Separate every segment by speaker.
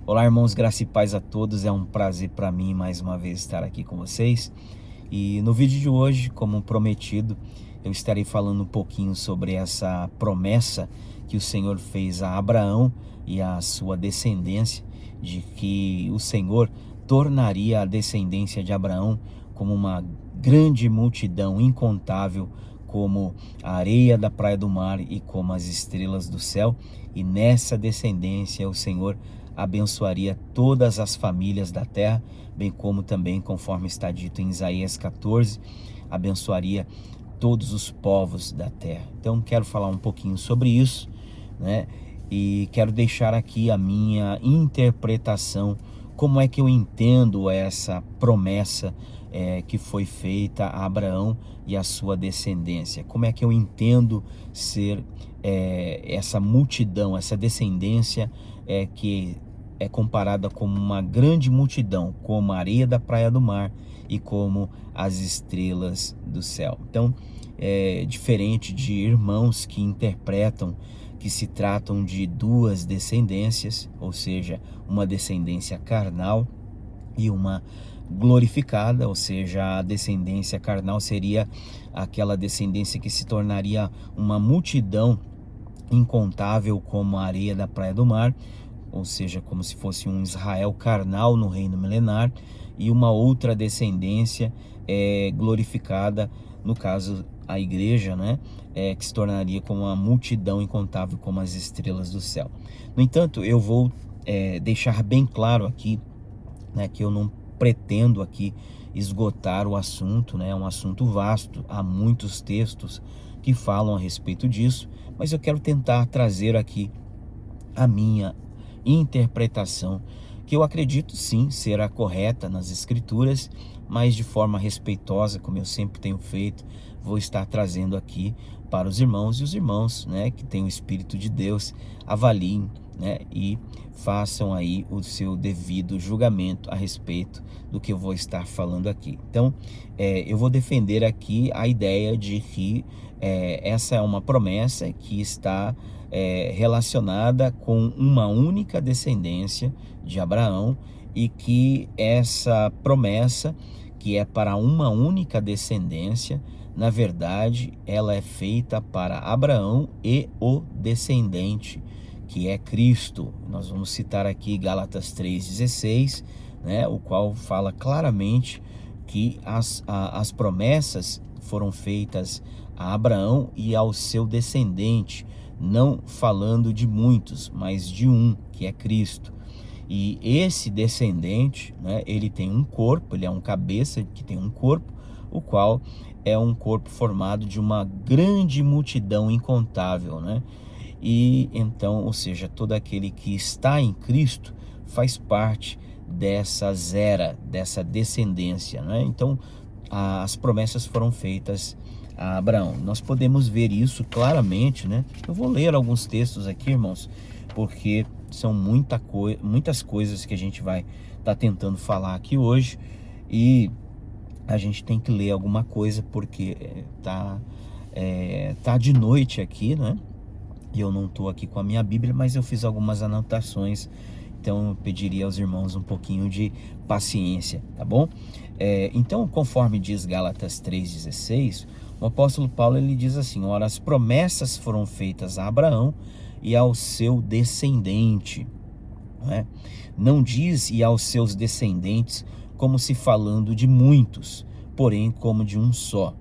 Speaker 1: Olá, irmãos, graça e paz a todos. É um prazer para mim mais uma vez estar aqui com vocês. E no vídeo de hoje, como prometido, eu estarei falando um pouquinho sobre essa promessa que o Senhor fez a Abraão e a sua descendência, de que o Senhor tornaria a descendência de Abraão como uma grande multidão incontável, como a areia da praia do mar e como as estrelas do céu. E nessa descendência o Senhor abençoaria todas as famílias da terra, bem como também, conforme está dito em Isaías 14, abençoaria todos os povos da terra. Então quero falar um pouquinho sobre isso, né? E quero deixar aqui a minha interpretação, como é que eu entendo essa promessa que foi feita a Abraão e a sua descendência. Como é que eu entendo ser essa multidão, essa descendência que é comparada como uma grande multidão, como a areia da praia do mar e como as estrelas do céu. Então, é diferente de irmãos que interpretam que se tratam de duas descendências, ou seja, uma descendência carnal e uma glorificada, ou seja, a descendência carnal seria aquela descendência que se tornaria uma multidão incontável como a areia da praia do mar, ou seja, como se fosse um Israel carnal no reino milenar, e uma outra descendência glorificada, no caso a igreja, né, que se tornaria como uma multidão incontável como as estrelas do céu. No entanto, eu vou deixar bem claro aqui, né, que eu não pretendo aqui esgotar o assunto, né, é um assunto vasto, há muitos textos que falam a respeito disso, mas eu quero tentar trazer aqui a minha interpretação, que eu acredito sim ser a correta nas escrituras, mas de forma respeitosa, como eu sempre tenho feito, vou estar trazendo aqui para os irmãos, e os irmãos, né, que têm o Espírito de Deus, avaliem, né, e façam aí o seu devido julgamento a respeito do que eu vou estar falando aqui. Então, eu vou defender aqui a ideia de que essa é uma promessa que está relacionada com uma única descendência de Abraão, e que essa promessa, que é para uma única descendência, na verdade ela é feita para Abraão e o descendente, que é Cristo. Nós vamos citar aqui Gálatas 3,16, né, o qual fala claramente que as promessas foram feitas a Abraão e ao seu descendente, não falando de muitos, mas de um, que é Cristo. E esse descendente, né, ele tem um corpo, ele é um cabeça que tem um corpo, o qual é um corpo formado de uma grande multidão incontável, né? E então, ou seja, todo aquele que está em Cristo faz parte dessa zera, dessa descendência, né? Então, as promessas foram feitas a Abraão. Nós podemos ver isso claramente, né? Eu vou ler alguns textos aqui, irmãos, porque são muitas coisas que a gente vai estar tentando falar aqui hoje, e a gente tem que ler alguma coisa porque tá de noite aqui, né? E eu não estou aqui com a minha Bíblia, mas eu fiz algumas anotações, então eu pediria aos irmãos um pouquinho de paciência, tá bom? Então, conforme diz Gálatas 3,16, o apóstolo Paulo ele diz assim: ora, as promessas foram feitas a Abraão e ao seu descendente, né? Não diz e aos seus descendentes como se falando de muitos, porém como de um só,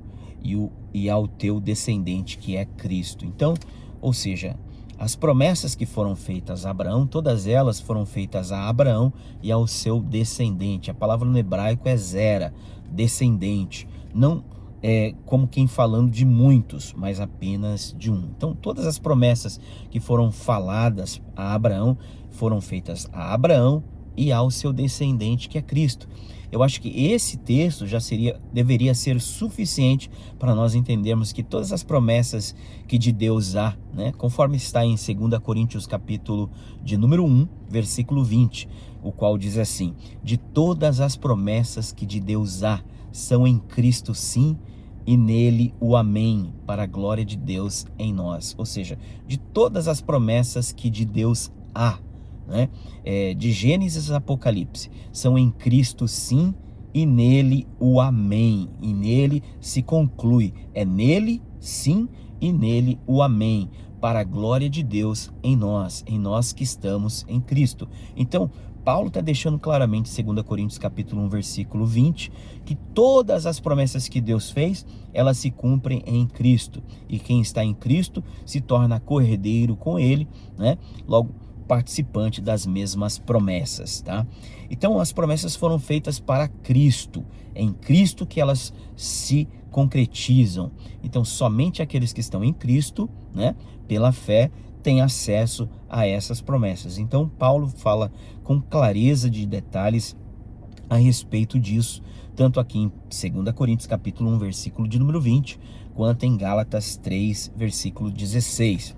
Speaker 1: e ao teu descendente, que é Cristo. Então, ou seja, as promessas que foram feitas a Abraão, todas elas foram feitas a Abraão e ao seu descendente. A palavra no hebraico é zera, descendente, não como quem falando de muitos, mas apenas de um. Então, todas as promessas que foram faladas a Abraão foram feitas a Abraão e ao seu descendente, que é Cristo. Eu acho que esse texto já deveria ser suficiente para nós entendermos que todas as promessas que de Deus há, né, conforme está em 2 Coríntios capítulo de número 1, versículo 20, o qual diz assim: de todas as promessas que de Deus há, são em Cristo sim, e nele o amém, para a glória de Deus em nós. Ou seja, de todas as promessas que de Deus há, né? De Gênesis a Apocalipse, são em Cristo sim, e nele o amém, e nele se conclui, é nele sim, e nele o amém, para a glória de Deus em nós que estamos em Cristo. Então, Paulo está deixando claramente, 2 Coríntios capítulo 1, versículo 20, que todas as promessas que Deus fez, elas se cumprem em Cristo. E quem está em Cristo se torna co-herdeiro com ele, né? Logo, participante das mesmas promessas, tá? Então, as promessas foram feitas para Cristo. É em Cristo que elas se concretizam. Então, somente aqueles que estão em Cristo, né, pela fé, têm acesso a essas promessas. Então, Paulo fala com clareza de detalhes a respeito disso, tanto aqui em 2 Coríntios capítulo 1, versículo de número 20, quanto em Gálatas 3, versículo 16.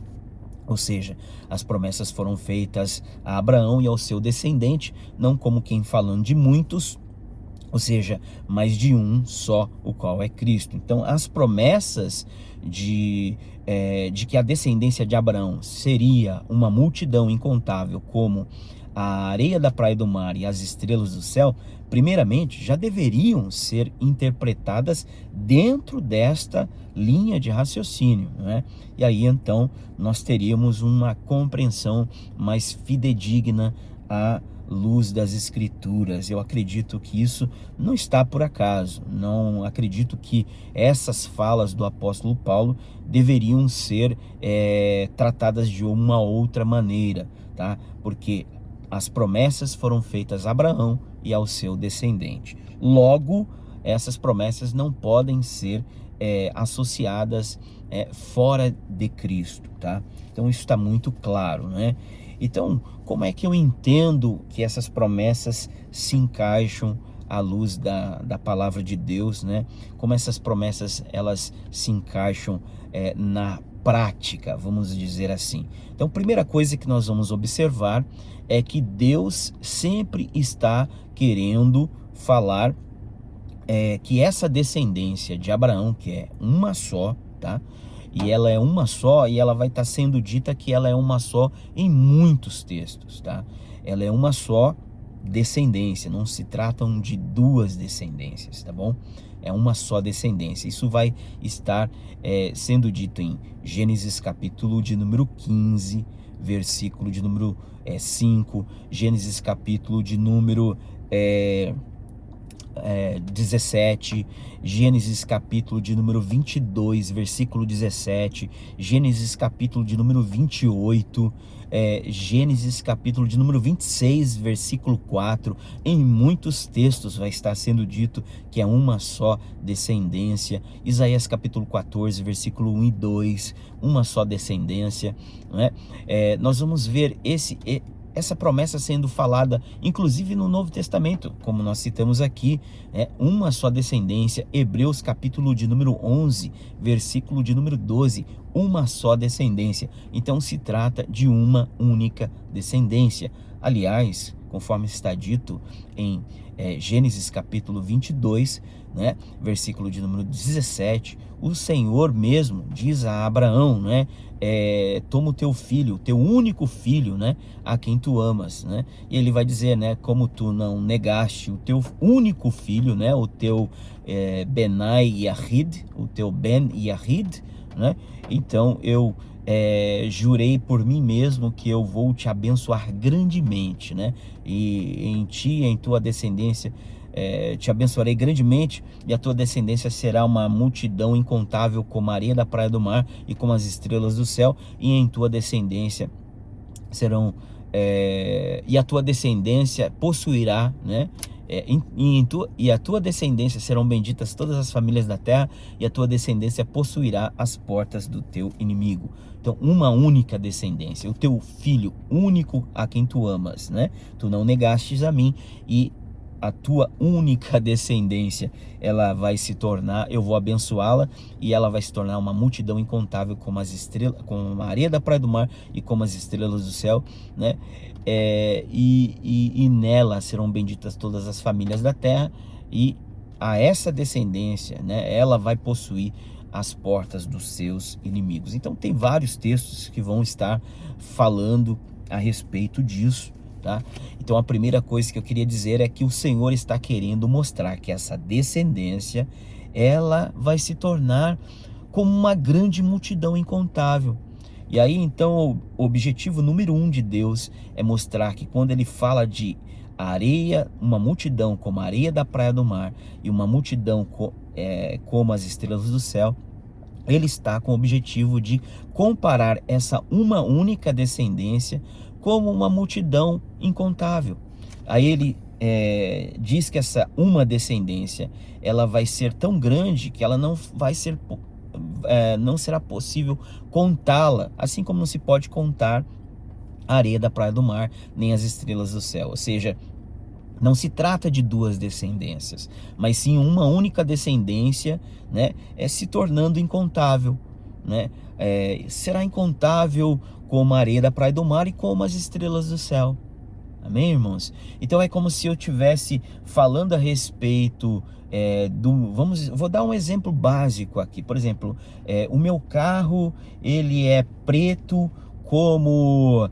Speaker 1: Ou seja, as promessas foram feitas a Abraão e ao seu descendente, não como quem falando de muitos, ou seja, mas de um só, o qual é Cristo. Então, as promessas de que a descendência de Abraão seria uma multidão incontável, como a areia da praia do mar e as estrelas do céu, primeiramente, já deveriam ser interpretadas dentro desta linha de raciocínio, né? E aí, então, nós teríamos uma compreensão mais fidedigna à luz das Escrituras. Eu acredito que isso não está por acaso. Não acredito que essas falas do apóstolo Paulo deveriam ser tratadas de uma outra maneira, tá? Porque as promessas foram feitas a Abraão e ao seu descendente. Logo, essas promessas não podem ser associadas fora de Cristo, tá? Então isso está muito claro, né? Então, como é que eu entendo que essas promessas se encaixam à luz da palavra de Deus, né? Como essas promessas, elas se encaixam na prática, vamos dizer assim. Então, primeira coisa que nós vamos observar é que Deus sempre está querendo falar que essa descendência de Abraão, que é uma só, tá? E ela é uma só, e ela vai estar sendo dita que ela é uma só em muitos textos, tá? Ela é uma só descendência, não se tratam de duas descendências, tá bom? É uma só descendência. Isso vai estar sendo dito em Gênesis capítulo de número 15, versículo de número 5, Gênesis capítulo de número 17, Gênesis capítulo de número 22, versículo 17, Gênesis capítulo de número 28, Gênesis capítulo de número 26, versículo 4. Em muitos textos vai estar sendo dito que é uma só descendência. Isaías capítulo 14, versículo 1 e 2, uma só descendência, né? Nós vamos ver essa promessa sendo falada, inclusive no Novo Testamento, como nós citamos aqui, uma só descendência. Hebreus capítulo de número 11, versículo de número 12, uma só descendência. Então se trata de uma única descendência. Aliás, conforme está dito em Gênesis capítulo 22, né, versículo de número 17, o Senhor mesmo diz a Abraão, né, toma o teu filho, o teu único filho, né, a quem tu amas, né, e ele vai dizer, né, como tu não negaste o teu único filho, né, o teu Benai Yahid, o teu Ben Yahid, né, então eu jurei por mim mesmo que eu vou te abençoar grandemente, né, e em ti e em tua descendência te abençoarei grandemente, e a tua descendência será uma multidão incontável como a areia da praia do mar e como as estrelas do céu, e em tua descendência serão e a tua descendência possuirá, né, e a tua descendência serão benditas todas as famílias da terra, e a tua descendência possuirá as portas do teu inimigo. Então, uma única descendência, o teu filho único a quem tu amas, né? Tu não negastes a mim, e a tua única descendência, ela vai se tornar, eu vou abençoá-la, e ela vai se tornar uma multidão incontável como as estrelas, como a areia da praia do mar e como as estrelas do céu, né? E nela serão benditas todas as famílias da terra, e a essa descendência, né, ela vai possuir as portas dos seus inimigos. Então tem vários textos que vão estar falando a respeito disso, tá? Então a primeira coisa que eu queria dizer é que o Senhor está querendo mostrar que essa descendência, ela vai se tornar como uma grande multidão incontável. E aí então o objetivo número 1 de Deus é mostrar que quando ele fala de areia, uma multidão como a areia da praia do mar e uma multidão como as estrelas do céu, ele está com o objetivo de comparar essa uma única descendência como uma multidão incontável. Aí ele diz que essa uma descendência, ela vai ser tão grande que ela não vai ser, não será possível contá-la, assim como não se pode contar a areia da praia do mar, nem as estrelas do céu. Ou seja, não se trata de duas descendências, mas sim uma única descendência, né, se tornando incontável, né? Será incontável como a areia da praia do mar e como as estrelas do céu. Amém, irmãos? Então é como se eu estivesse falando a respeito vou dar um exemplo básico aqui. Por exemplo, o meu carro, ele é preto como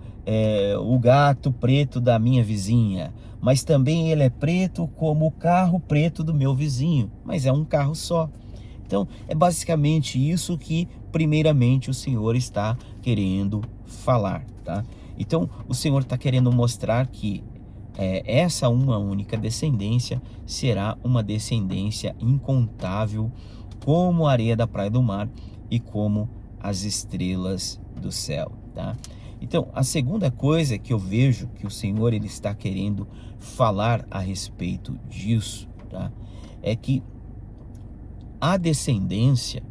Speaker 1: o gato preto da minha vizinha, mas também ele é preto como o carro preto do meu vizinho, mas é um carro só. Então é basicamente isso que primeiramente o Senhor está querendo falar, tá? Então o Senhor está querendo mostrar que essa uma única descendência será uma descendência incontável como a areia da praia do mar e como as estrelas do céu, tá? Então a segunda coisa que eu vejo que o Senhor ele está querendo falar a respeito disso, tá? É que a descendência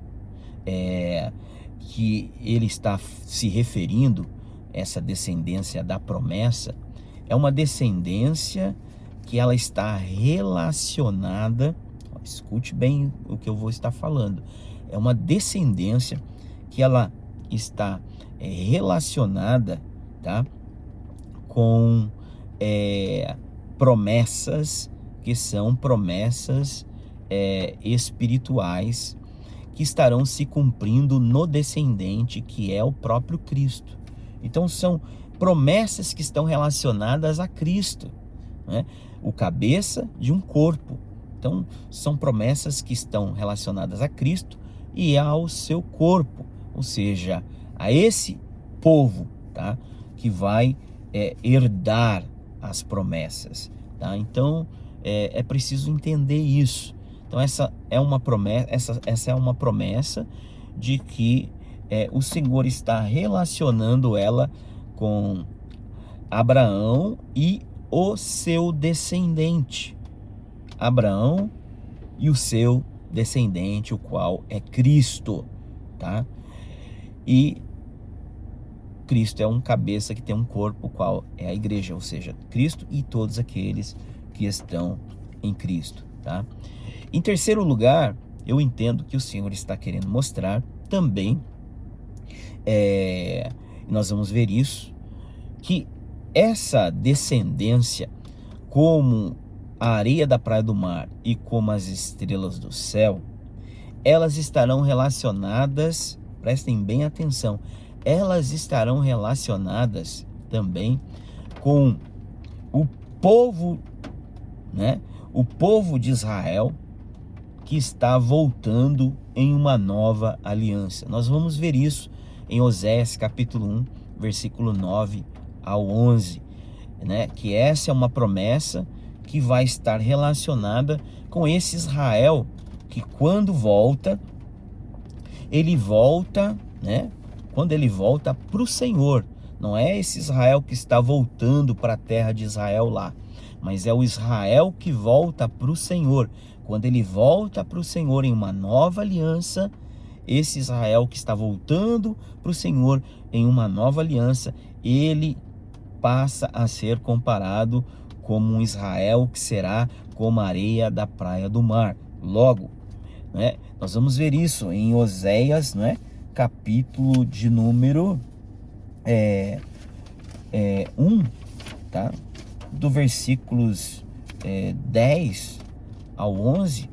Speaker 1: que ele está se referindo, essa descendência da promessa, é uma descendência que ela está relacionada, escute bem o que eu vou estar falando, é uma descendência que ela está relacionada, tá, com promessas que são promessas espirituais que estarão se cumprindo no descendente que é o próprio Cristo. Então são promessas que estão relacionadas a Cristo, né? O cabeça de um corpo. Então são promessas que estão relacionadas a Cristo e ao seu corpo, ou seja, a esse povo, tá, que vai herdar as promessas, tá? Então é preciso entender isso. Então essa é uma promessa, essa é uma promessa de que o Senhor está relacionando ela com Abraão e o seu descendente. Abraão e o seu descendente, o qual é Cristo, tá? E Cristo é um cabeça que tem um corpo, o qual é a igreja, ou seja, Cristo e todos aqueles que estão em Cristo, tá? Em terceiro lugar, eu entendo que o Senhor está querendo mostrar também, nós vamos ver isso, que essa descendência, como a areia da praia do mar e como as estrelas do céu, elas estarão relacionadas, prestem bem atenção, elas estarão relacionadas também com o povo, né? O povo de Israel, que está voltando em uma nova aliança. Nós vamos ver isso em Oséias capítulo 1, versículo 9 ao 11, né? Que essa é uma promessa que vai estar relacionada com esse Israel, que quando volta, ele volta, né? Quando ele volta para o Senhor, não é esse Israel que está voltando para a terra de Israel lá, mas é o Israel que volta para o Senhor. Quando ele volta para o Senhor em uma nova aliança, esse Israel que está voltando para o Senhor em uma nova aliança, ele passa a ser comparado como um Israel que será como a areia da praia do mar. Logo, né, nós vamos ver isso em Oséias, né, capítulo de número 1, tá? Do versículos 10 ao 11,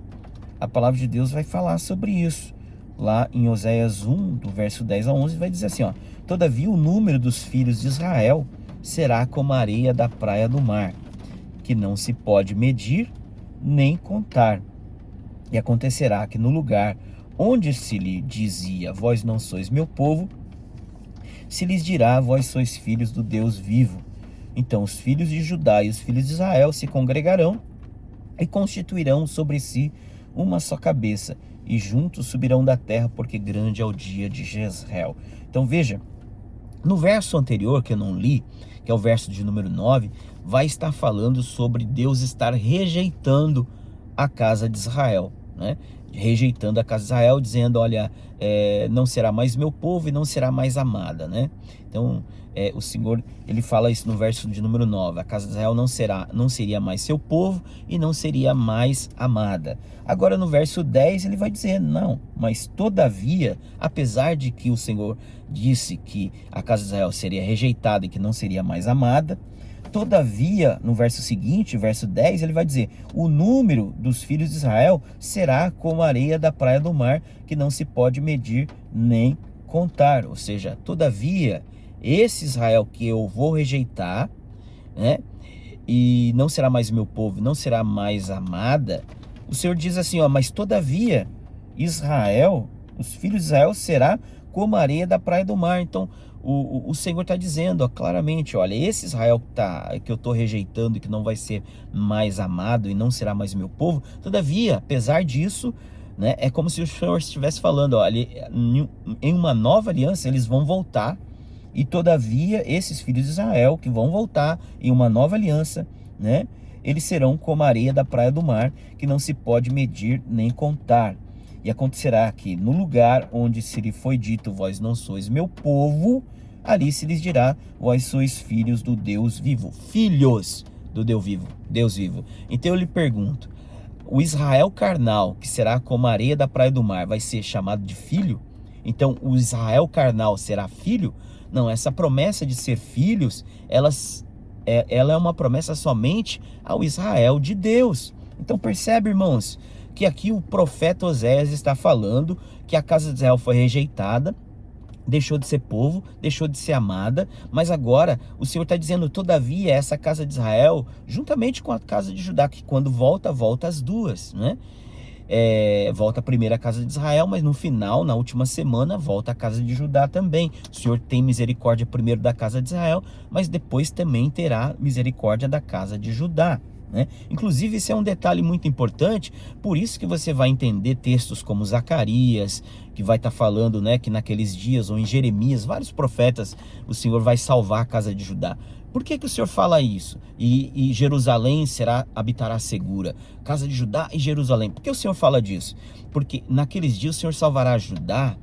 Speaker 1: a palavra de Deus vai falar sobre isso. Lá em Oséias 1, do verso 10 ao 11, vai dizer assim, ó: todavia o número dos filhos de Israel será como a areia da praia do mar, que não se pode medir nem contar. E acontecerá que no lugar onde se lhe dizia, vós não sois meu povo, se lhes dirá, vós sois filhos do Deus vivo. Então os filhos de Judá e os filhos de Israel se congregarão e constituirão sobre si uma só cabeça, e juntos subirão da terra, porque grande é o dia de Jezreel. Então veja, no verso anterior que eu não li, que é o verso de número 9, vai estar falando sobre Deus estar rejeitando a casa de Israel, né? Rejeitando a casa de Israel, dizendo, olha, não será mais meu povo e não será mais amada, né? Então, o Senhor, ele fala isso no verso de número 9, a casa de Israel não seria mais seu povo e não seria mais amada. Agora no verso 10 ele vai dizer, não, mas todavia, apesar de que o Senhor disse que a casa de Israel seria rejeitada e que não seria mais amada, todavia, no verso seguinte, verso 10, ele vai dizer, o número dos filhos de Israel será como a areia da praia do mar, que não se pode medir nem contar. Ou seja, todavia, esse Israel que eu vou rejeitar, né, e não será mais meu povo, não será mais amada, o Senhor diz assim, ó, mas todavia, Israel, os filhos de Israel será como a areia da praia do mar. Então, o Senhor está dizendo, ó, claramente, olha, esse Israel que eu estou rejeitando e que não vai ser mais amado e não será mais meu povo, todavia, apesar disso, né, é como se o Senhor estivesse falando, olha, em uma nova aliança eles vão voltar, e todavia esses filhos de Israel que vão voltar em uma nova aliança, né, eles serão como a areia da praia do mar, que não se pode medir nem contar. E acontecerá que no lugar onde se lhe foi dito, vós não sois meu povo, ali se lhes dirá, vós sois filhos do Deus vivo. Filhos do Deus vivo, Deus vivo. Então eu lhe pergunto, o Israel carnal, que será como a areia da praia do mar, vai ser chamado de filho? Então o Israel carnal será filho? Não, essa promessa de ser filhos, ela é uma promessa somente ao Israel de Deus. Então percebe, irmãos, que aqui o profeta Oséias está falando que a casa de Israel foi rejeitada, deixou de ser povo, deixou de ser amada, mas agora o Senhor está dizendo, todavia, essa casa de Israel, juntamente com a casa de Judá, que quando volta as duas, né? Volta a primeira casa de Israel, mas no final, na última semana, volta a casa de Judá também. O Senhor tem misericórdia primeiro da casa de Israel, mas depois também terá misericórdia da casa de Judá, né? Inclusive, esse é um detalhe muito importante, por isso que você vai entender textos como Zacarias, que vai estar falando, né, que naqueles dias, ou em Jeremias, vários profetas, o Senhor vai salvar a casa de Judá. Por que o Senhor fala isso? E Jerusalém habitará segura. Casa de Judá e Jerusalém. Por que o Senhor fala disso? Porque naqueles dias o Senhor salvará Judá,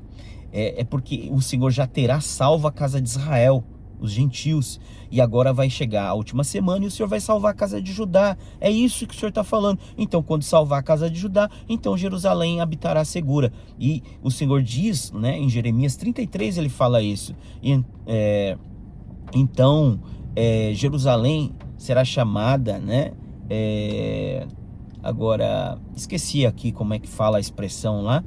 Speaker 1: porque o Senhor já terá salvo a casa de Israel, os gentios, e agora vai chegar a última semana e o Senhor vai salvar a casa de Judá. É isso que o Senhor está falando. Então, quando salvar a casa de Judá, então Jerusalém habitará segura. E o Senhor diz, né, em Jeremias 33, ele fala isso. Então, Jerusalém será chamada, né? Agora, esqueci aqui como é que fala a expressão lá,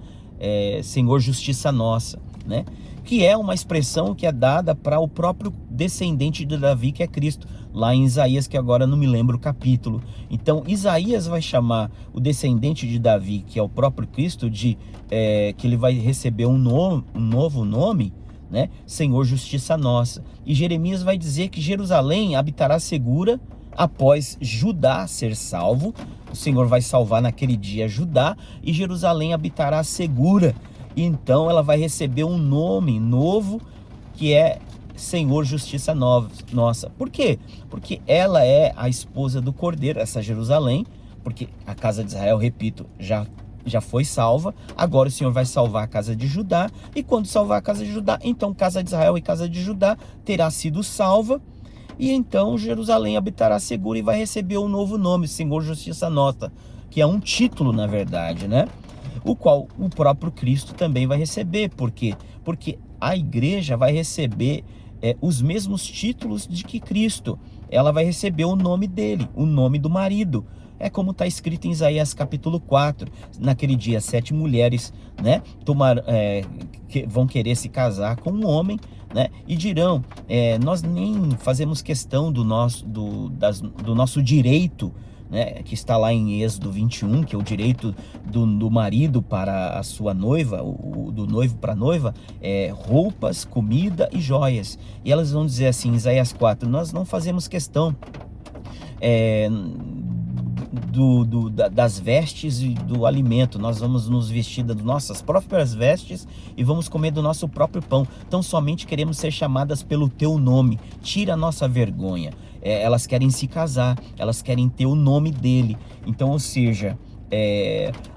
Speaker 1: Senhor Justiça Nossa, né? Que é uma expressão que é dada para o próprio descendente de Davi, que é Cristo, lá em Isaías, que agora não me lembro o capítulo. Então, Isaías vai chamar o descendente de Davi, que é o próprio Cristo, que ele vai receber um novo nome, né? Senhor Justiça Nossa. E Jeremias vai dizer que Jerusalém habitará segura após Judá ser salvo. O Senhor vai salvar naquele dia Judá e Jerusalém habitará segura. Então ela vai receber um nome novo, que é Senhor Justiça Nossa. Por quê? Porque ela é a esposa do Cordeiro, essa Jerusalém, porque a casa de Israel, repito, já foi salva. Agora o Senhor vai salvar a casa de Judá, e quando salvar a casa de Judá, então casa de Israel e casa de Judá terá sido salva, e então Jerusalém habitará segura e vai receber um novo nome, Senhor Justiça Nossa, que é um título, na verdade, né? O qual o próprio Cristo também vai receber. Por quê? Porque a igreja vai receber os mesmos títulos de que Cristo. Ela vai receber o nome dele, o nome do marido. É como está escrito em Isaías capítulo 4. Naquele dia, 7 mulheres, né, vão querer se casar com um homem, né? E dirão, nós nem fazemos questão do nosso direito, né, que está lá em Êxodo 21, que é o direito do marido para a sua noiva, do noivo para a noiva, roupas, comida e joias. E elas vão dizer assim, em Isaías 4, nós não fazemos questão das vestes e do alimento, nós vamos nos vestir das nossas próprias vestes e vamos comer do nosso próprio pão, então somente queremos ser chamadas pelo teu nome, tira a nossa vergonha. Elas querem se casar, elas querem ter o nome dele, então, ou seja,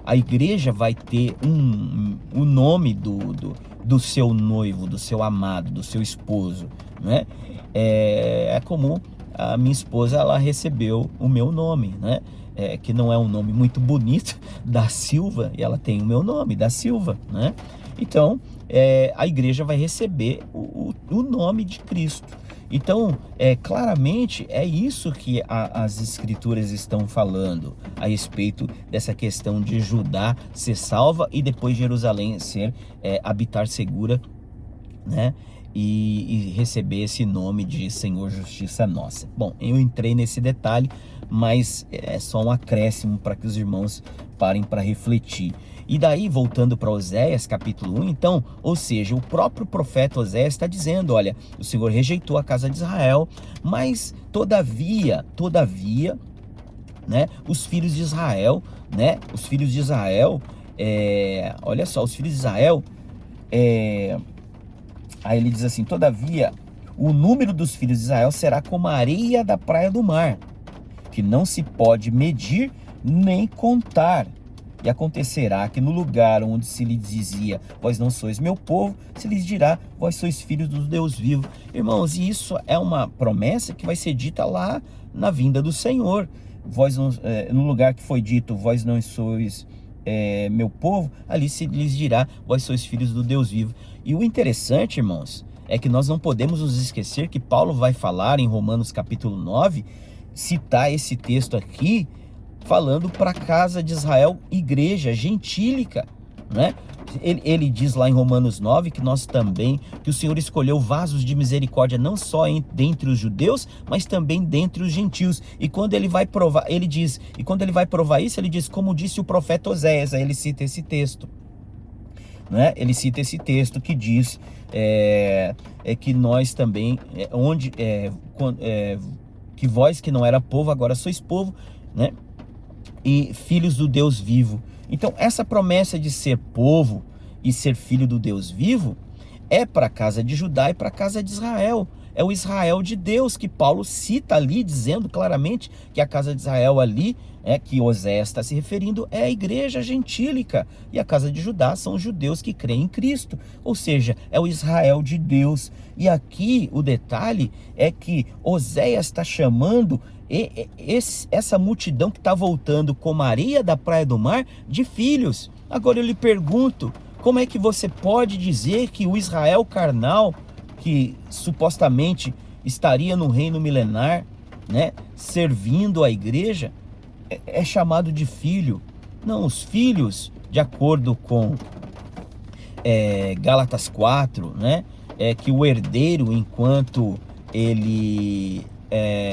Speaker 1: a igreja vai ter o nome do seu noivo, do seu amado, do seu esposo, né? É comum. A minha esposa, ela recebeu o meu nome, né? Que não é um nome muito bonito, da Silva, e ela tem o meu nome, da Silva, né? Então, a igreja vai receber o nome de Cristo. Então, claramente, é isso que as escrituras estão falando a respeito dessa questão de Judá ser salva e depois Jerusalém habitar segura, né? E receber esse nome de Senhor Justiça Nossa. Bom, eu entrei nesse detalhe, mas é só um acréscimo para que os irmãos parem para refletir. E daí, voltando para Oséias, capítulo 1, então, ou seja, o próprio profeta Oséias está dizendo, olha, o Senhor rejeitou a casa de Israel, mas todavia, né, os filhos de Israel, olha só, os filhos de Israel, aí ele diz assim, todavia, o número dos filhos de Israel será como a areia da praia do mar, que não se pode medir nem contar. E acontecerá que no lugar onde se lhe dizia, vós não sois meu povo, se lhes dirá, vós sois filhos do Deus vivo. Irmãos, e isso é uma promessa que vai ser dita lá na vinda do Senhor. Vós não, no lugar que foi dito, vós não sois meu povo, ali se lhes dirá, vós sois filhos do Deus vivo. E o interessante, irmãos, é que nós não podemos nos esquecer que Paulo vai falar em Romanos capítulo 9, citar esse texto aqui, falando para a casa de Israel, igreja gentílica, né? Ele diz lá em Romanos 9 que nós também, que o Senhor escolheu vasos de misericórdia não só dentre os judeus, mas também dentre os gentios. E quando ele vai provar, ele diz, e quando ele vai provar isso, ele diz, como disse o profeta Oséias, aí ele cita esse texto, né? Ele cita esse texto que diz que nós também, que vós que não era povo, agora sois povo, né? E filhos do Deus vivo. Então essa promessa de ser povo e ser filho do Deus vivo é para a casa de Judá e para a casa de Israel. É o Israel de Deus que Paulo cita ali, dizendo claramente que a casa de Israel ali, que Oséias está se referindo, é a igreja gentílica. E a casa de Judá são os judeus que creem em Cristo. Ou seja, é o Israel de Deus. E aqui o detalhe é que Oséias está chamando essa multidão que está voltando como a areia da praia do mar de filhos. Agora eu lhe pergunto, como é que você pode dizer que o Israel carnal, que supostamente estaria no reino milenar, né, servindo a igreja, é chamado de filho? Não, os filhos, de acordo com Gálatas 4, né, que o herdeiro, enquanto ele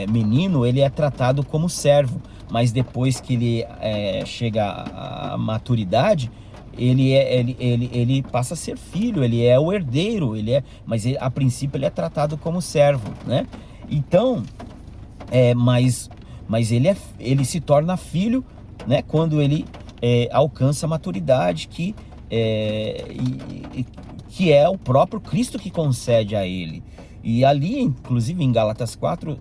Speaker 1: menino, ele é tratado como servo, mas depois que ele chega à maturidade, ele passa a ser filho, ele é o herdeiro, mas a princípio ele é tratado como servo, né? Então, mas ele se torna filho, né, quando ele alcança a maturidade, que é o próprio Cristo que concede a ele. E ali, inclusive em Gálatas 4,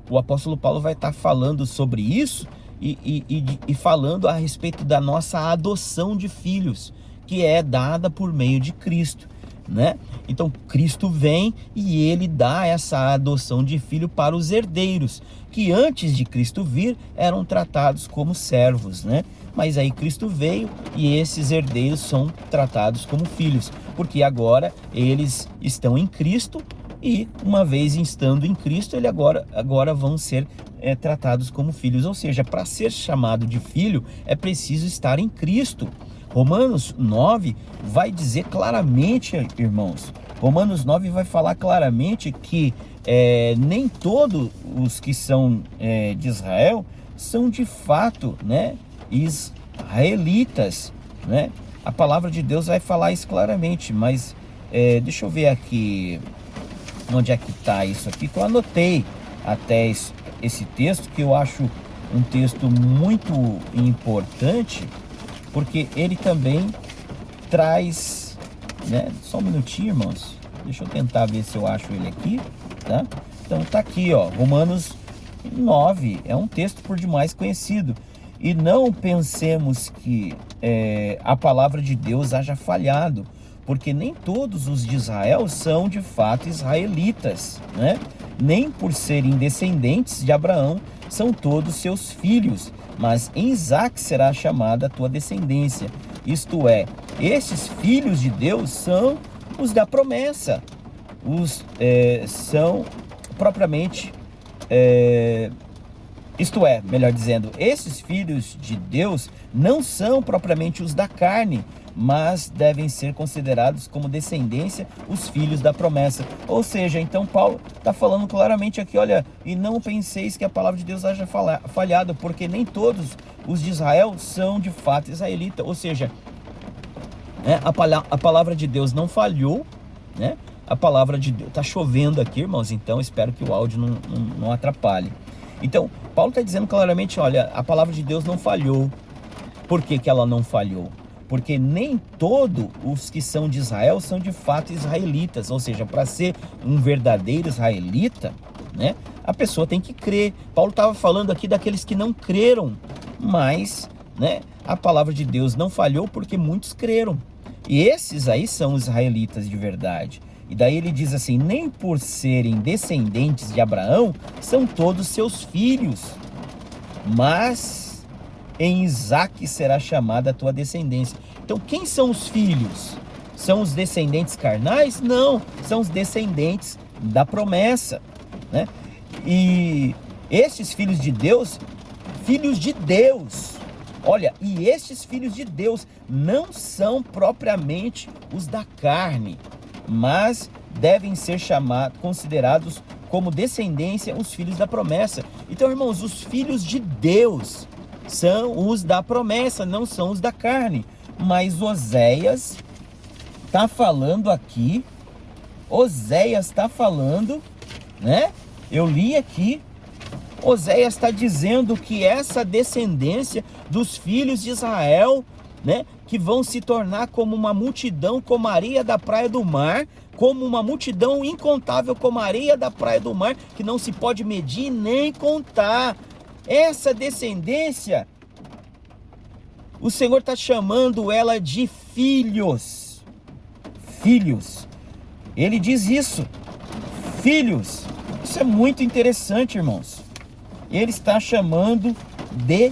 Speaker 1: o apóstolo Paulo vai estar falando sobre isso e falando a respeito da nossa adoção de filhos, que é dada por meio de Cristo, né? Então Cristo vem e ele dá essa adoção de filho para os herdeiros, que antes de Cristo vir eram tratados como servos, né? Mas aí Cristo veio e esses herdeiros são tratados como filhos, porque agora eles estão em Cristo. E uma vez estando em Cristo, ele agora vão ser tratados como filhos. Ou seja, para ser chamado de filho, é preciso estar em Cristo. Romanos 9 vai dizer claramente, irmãos, Romanos 9 vai falar claramente que nem todos os que são de Israel são de fato, né, israelitas, né? A palavra de Deus vai falar isso claramente, mas deixa eu ver aqui onde é que está isso aqui, que eu anotei até esse texto, que eu acho um texto muito importante, porque ele também traz, né? Só um minutinho, irmãos, deixa eu tentar ver se eu acho ele aqui, tá? Então tá aqui, ó, Romanos 9, é um texto por demais conhecido. E não pensemos que a palavra de Deus haja falhado, porque nem todos os de Israel são de fato israelitas, né? Nem por serem descendentes de Abraão são todos seus filhos, mas em Isaque será chamada a tua descendência. Isto é, estes filhos de Deus são os da promessa, são propriamente, isto é, melhor dizendo, esses filhos de Deus não são propriamente os da carne, mas devem ser considerados como descendência os filhos da promessa. Ou seja, então Paulo está falando claramente aqui, olha, e não penseis que a palavra de Deus haja falhado, porque nem todos os de Israel são de fato israelitas. Ou seja, a palavra de Deus não falhou, né? A palavra de Deus, está chovendo aqui, irmãos, então espero que o áudio não atrapalhe. Então, Paulo está dizendo claramente, olha, a palavra de Deus não falhou. Por que que ela não falhou? Porque nem todos os que são de Israel são de fato israelitas. Ou seja, para ser um verdadeiro israelita, né, a pessoa tem que crer. Paulo estava falando aqui daqueles que não creram, mas, né, a palavra de Deus não falhou porque muitos creram. E esses aí são os israelitas de verdade. E daí ele diz assim, nem por serem descendentes de Abraão são todos seus filhos, mas em Isaque será chamada a tua descendência. Então quem são os filhos? São os descendentes carnais? Não, são os descendentes da promessa, né? E estes filhos de Deus, olha, e estes filhos de Deus não são propriamente os da carne, mas devem ser considerados como descendência os filhos da promessa. Então, irmãos, os filhos de Deus são os da promessa, não são os da carne. Mas Oséias está falando aqui, né? Eu li aqui, Oséias está dizendo que essa descendência dos filhos de Israel, né, que vão se tornar como uma multidão como a areia da praia do mar, como uma multidão incontável como a areia da praia do mar, que não se pode medir nem contar. Essa descendência, o Senhor está chamando ela de filhos. Filhos. Ele diz isso. Filhos. Isso é muito interessante, irmãos. Ele está chamando de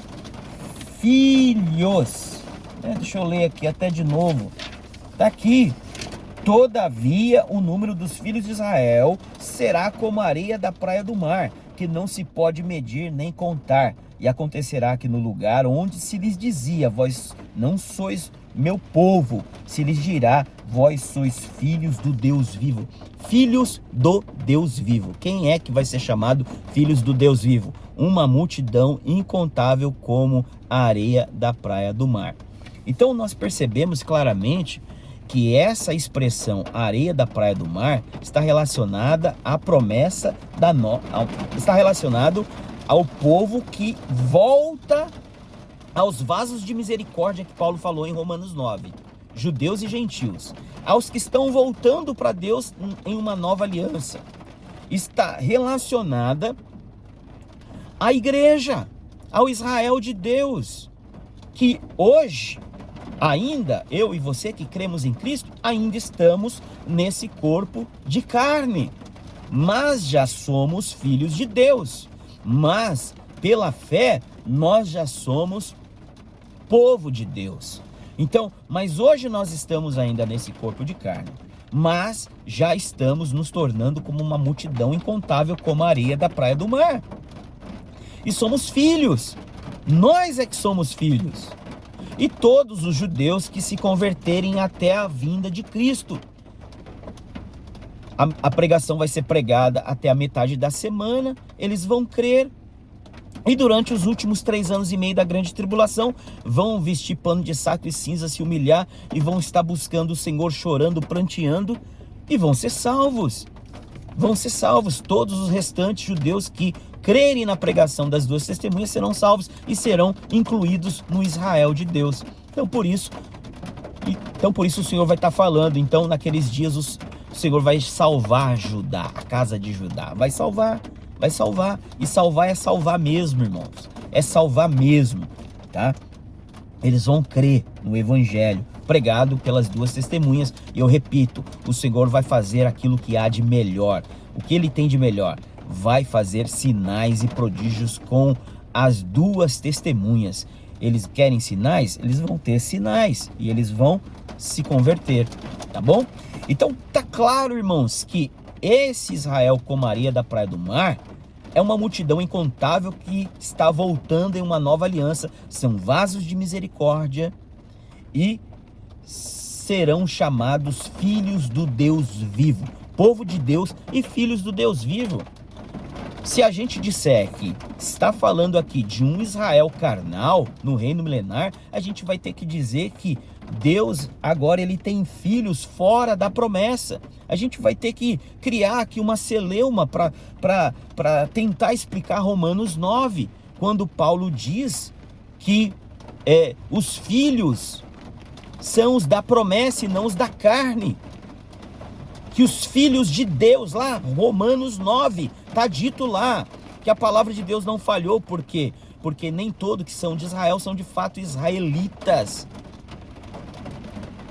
Speaker 1: filhos. Deixa eu ler aqui até de novo. Está aqui. Todavia, o número dos filhos de Israel será como a areia da praia do mar, que não se pode medir nem contar. E acontecerá que no lugar onde se lhes dizia, vós não sois meu povo, se lhes dirá, vós sois filhos do Deus vivo. Filhos do Deus vivo. Quem é que vai ser chamado filhos do Deus vivo? Uma multidão incontável como a areia da praia do mar. Então nós percebemos claramente que essa expressão areia da praia do mar está relacionada à promessa está relacionado ao povo que volta aos vasos de misericórdia que Paulo falou em Romanos 9, judeus e gentios, aos que estão voltando para Deus em uma nova aliança. Está relacionada à igreja, ao Israel de Deus, que hoje ainda, eu e você que cremos em Cristo, ainda estamos nesse corpo de carne, mas já somos filhos de Deus, mas pela fé nós já somos povo de Deus. Então, mas hoje nós estamos ainda nesse corpo de carne, mas já estamos nos tornando como uma multidão incontável como a areia da praia do mar. E somos filhos, nós é que somos filhos. E todos os judeus que se converterem até a vinda de Cristo. A pregação vai ser pregada até a metade da semana, eles vão crer. E durante os últimos 3 anos e meio da grande tribulação, vão vestir pano de saco e cinza, se humilhar e vão estar buscando o Senhor, chorando, pranteando, e vão ser salvos. Vão ser salvos. Todos os restantes judeus que crerem na pregação das 2 testemunhas serão salvos e serão incluídos no Israel de Deus. Então por isso o Senhor vai estar falando. Então naqueles dias o Senhor vai salvar Judá, a casa de Judá. Vai salvar. E salvar é salvar mesmo, irmãos. É salvar mesmo, tá? Eles vão crer no evangelho pregado pelas 2 testemunhas. E eu repito, o Senhor vai fazer aquilo que há de melhor. O que ele tem de melhor? Vai fazer sinais e prodígios com as 2 testemunhas. Eles querem sinais? Eles vão ter sinais. E eles vão se converter, tá bom? Então tá claro, irmãos, que esse Israel como areia da praia do mar é uma multidão incontável que está voltando em uma nova aliança. São vasos de misericórdia e serão chamados filhos do Deus vivo. Povo de Deus e filhos do Deus vivo. Se a gente disser que está falando aqui de um Israel carnal no reino milenar, a gente vai ter que dizer que Deus agora ele tem filhos fora da promessa. A gente vai ter que criar aqui uma celeuma para tentar explicar Romanos 9, quando Paulo diz que os filhos são os da promessa e não os da carne. Que os filhos de Deus, lá, Romanos 9, está dito lá, que a palavra de Deus não falhou. Por quê? Porque nem todos que são de Israel são de fato israelitas.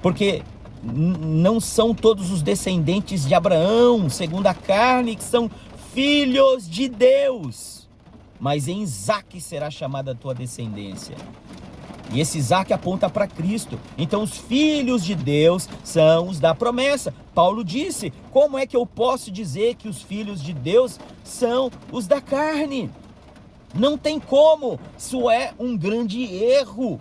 Speaker 1: Porque não são todos os descendentes de Abraão, segundo a carne, que são filhos de Deus. Mas em Isaque será chamada a tua descendência. E esse Isaque aponta para Cristo. Então os filhos de Deus são os da promessa. Paulo disse, como é que eu posso dizer que os filhos de Deus são os da carne? Não tem como. Isso é um grande erro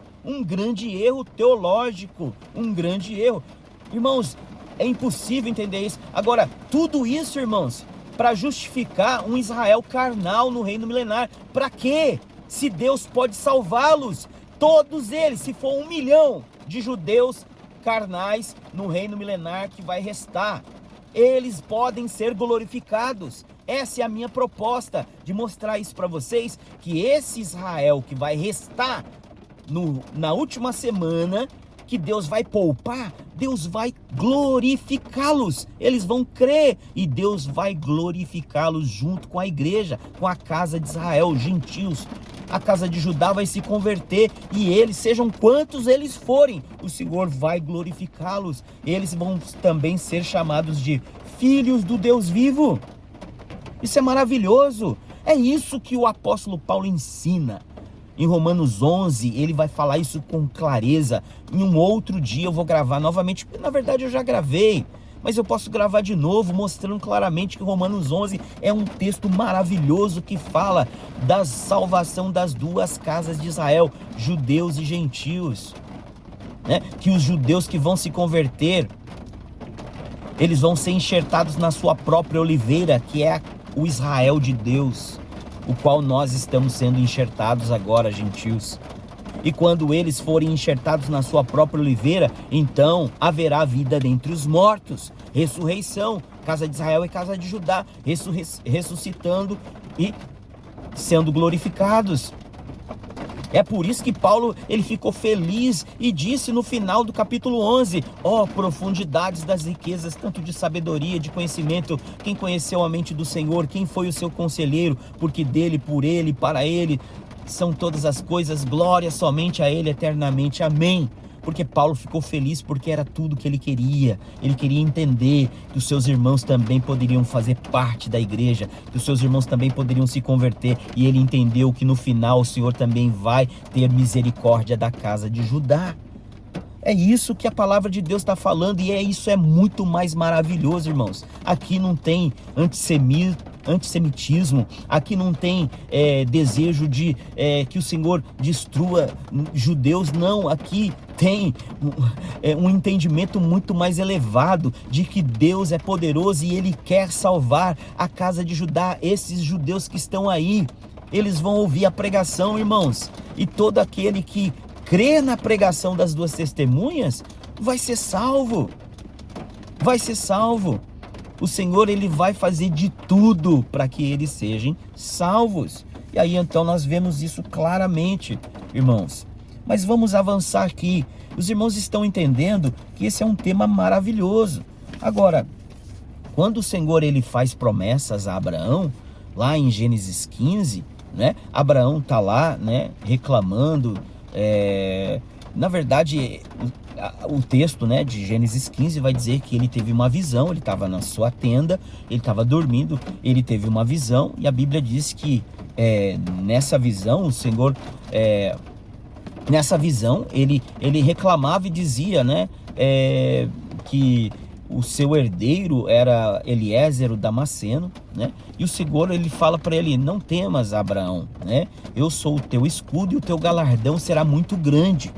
Speaker 1: teológico, um grande erro. Irmãos, é impossível entender isso. Agora, tudo isso, irmãos, para justificar um Israel carnal no reino milenar. Para quê? Se Deus pode salvá-los, todos eles, se for 1 milhão de judeus carnais no reino milenar que vai restar, eles podem ser glorificados. Essa é a minha proposta, de mostrar isso para vocês, que esse Israel que vai restar na última semana, que Deus vai poupar, Deus vai glorificá-los. Eles vão crer e Deus vai glorificá-los junto com a igreja, com a casa de Israel, os gentios. A casa de Judá vai se converter e eles, sejam quantos eles forem, o Senhor vai glorificá-los. Eles vão também ser chamados de filhos do Deus vivo. Isso é maravilhoso. É isso que o apóstolo Paulo ensina. Em Romanos 11, ele vai falar isso com clareza. Em um outro dia eu vou gravar novamente, porque na verdade eu já gravei, mas eu posso gravar de novo, mostrando claramente que Romanos 11 é um texto maravilhoso que fala da salvação das 2 casas de Israel, judeus e gentios, né? Que os judeus que vão se converter, eles vão ser enxertados na sua própria oliveira, que é o Israel de Deus, o qual nós estamos sendo enxertados agora, gentios. E quando eles forem enxertados na sua própria oliveira, então haverá vida dentre os mortos, ressurreição, casa de Israel e casa de Judá, ressuscitando e sendo glorificados. É por isso que Paulo, ele ficou feliz e disse no final do capítulo 11, profundidades das riquezas, tanto de sabedoria, de conhecimento, quem conheceu a mente do Senhor, quem foi o seu conselheiro, porque dele, por ele, para ele, são todas as coisas, glória somente a ele eternamente, amém. Porque Paulo ficou feliz porque era tudo que ele queria entender que os seus irmãos também poderiam fazer parte da igreja, que os seus irmãos também poderiam se converter, e ele entendeu que no final o Senhor também vai ter misericórdia da casa de Judá. É isso que a palavra de Deus está falando, e isso é muito mais maravilhoso, irmãos. Aqui não tem antissemitismo, aqui não tem desejo de que o Senhor destrua judeus, não, aqui tem um entendimento muito mais elevado de que Deus é poderoso e Ele quer salvar a casa de Judá. Esses judeus que estão aí, eles vão ouvir a pregação, irmãos, e todo aquele que crê na pregação das duas testemunhas vai ser salvo, vai ser salvo. O Senhor, Ele vai fazer de tudo para que eles sejam salvos. E aí então nós vemos isso claramente, irmãos. Mas vamos avançar aqui. Os irmãos estão entendendo que esse é um tema maravilhoso. Agora, quando o Senhor ele faz promessas a Abraão, lá em Gênesis 15, né? Abraão está lá, né, reclamando. Na verdade, o texto, né, de Gênesis 15 vai dizer que ele teve uma visão. Ele estava na sua tenda, ele estava dormindo, ele teve uma visão, e a Bíblia diz que nessa visão o Senhor, nessa visão ele reclamava e dizia, né, que o seu herdeiro era Eliezer, o Damasceno, né? E o Senhor ele fala para ele: não temas, Abraão, né? Eu sou o teu escudo e o teu galardão será muito grande.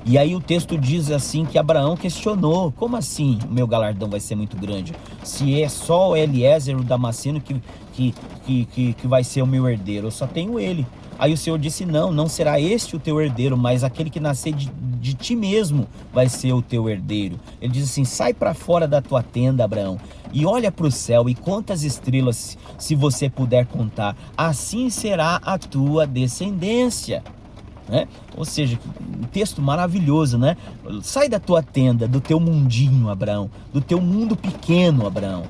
Speaker 1: E aí o texto diz assim que Abraão questionou: como assim o meu galardão vai ser muito grande? Se é só o Eliezer, o Damasceno que vai ser o meu herdeiro, eu só tenho ele. Aí o Senhor disse: não será este o teu herdeiro, mas aquele que nascer de ti mesmo vai ser o teu herdeiro. Ele diz assim: sai para fora da tua tenda, Abraão, e olha para o céu e conta as estrelas, se você puder contar, assim será a tua descendência. Né? Ou seja, um texto maravilhoso, né? Sai da tua tenda, do teu mundinho, Abraão, do teu mundo pequeno, Abraão,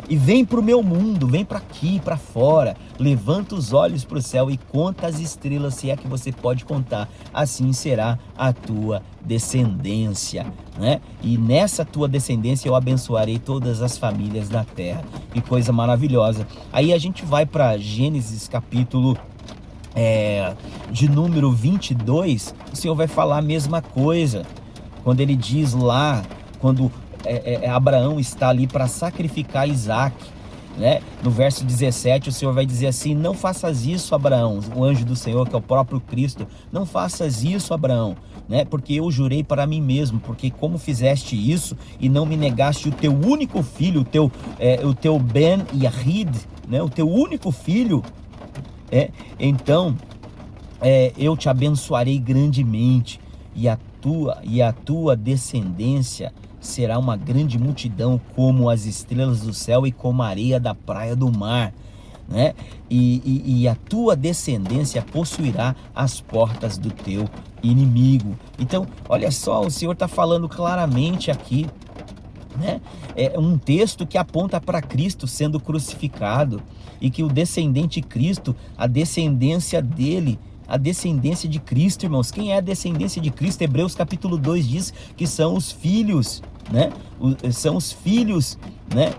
Speaker 1: e vem para o meu mundo, vem para aqui, para fora, levanta os olhos para o céu e conta as estrelas, se é que você pode contar, assim será a tua descendência, né? E nessa tua descendência eu abençoarei todas as famílias da terra. Que coisa maravilhosa. Aí a gente vai para Gênesis capítulo de número 22, o Senhor vai falar a mesma coisa, quando ele diz lá, quando Abraão está ali para sacrificar Isaac, né? No verso 17 o Senhor vai dizer assim: não faças isso, Abraão, o anjo do Senhor, que é o próprio Cristo, não faças isso, Abraão, né? Porque eu jurei para mim mesmo, porque como fizeste isso e não me negaste o teu único filho, o teu Ben Yahid, né? O teu único filho, então eu te abençoarei grandemente, e a tua descendência será uma grande multidão, como as estrelas do céu e como a areia da praia do mar, né? E a tua descendência possuirá as portas do teu inimigo. Então, olha só, o Senhor está falando claramente aqui, né? É um texto que aponta para Cristo sendo crucificado, e que o descendente Cristo, a descendência dele, a descendência de Cristo, irmãos. Quem é a descendência de Cristo? Hebreus capítulo 2 diz que são os filhos, né? São os filhos, né,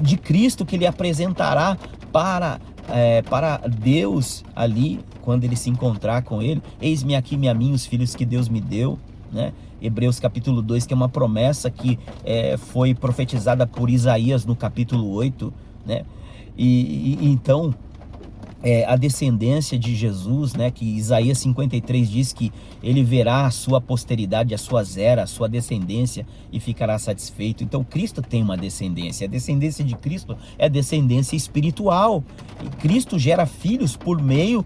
Speaker 1: de Cristo, que ele apresentará para Deus ali, quando ele se encontrar com ele. Eis-me aqui, a mim, os filhos que Deus me deu, né? Hebreus capítulo 2, que é uma promessa que foi profetizada por Isaías no capítulo 8, né? E então a descendência de Jesus, né, que Isaías 53 diz que ele verá a sua posteridade, a sua zera, a sua descendência, e ficará satisfeito. Então Cristo tem uma descendência. A descendência de Cristo é descendência espiritual, e Cristo gera filhos por meio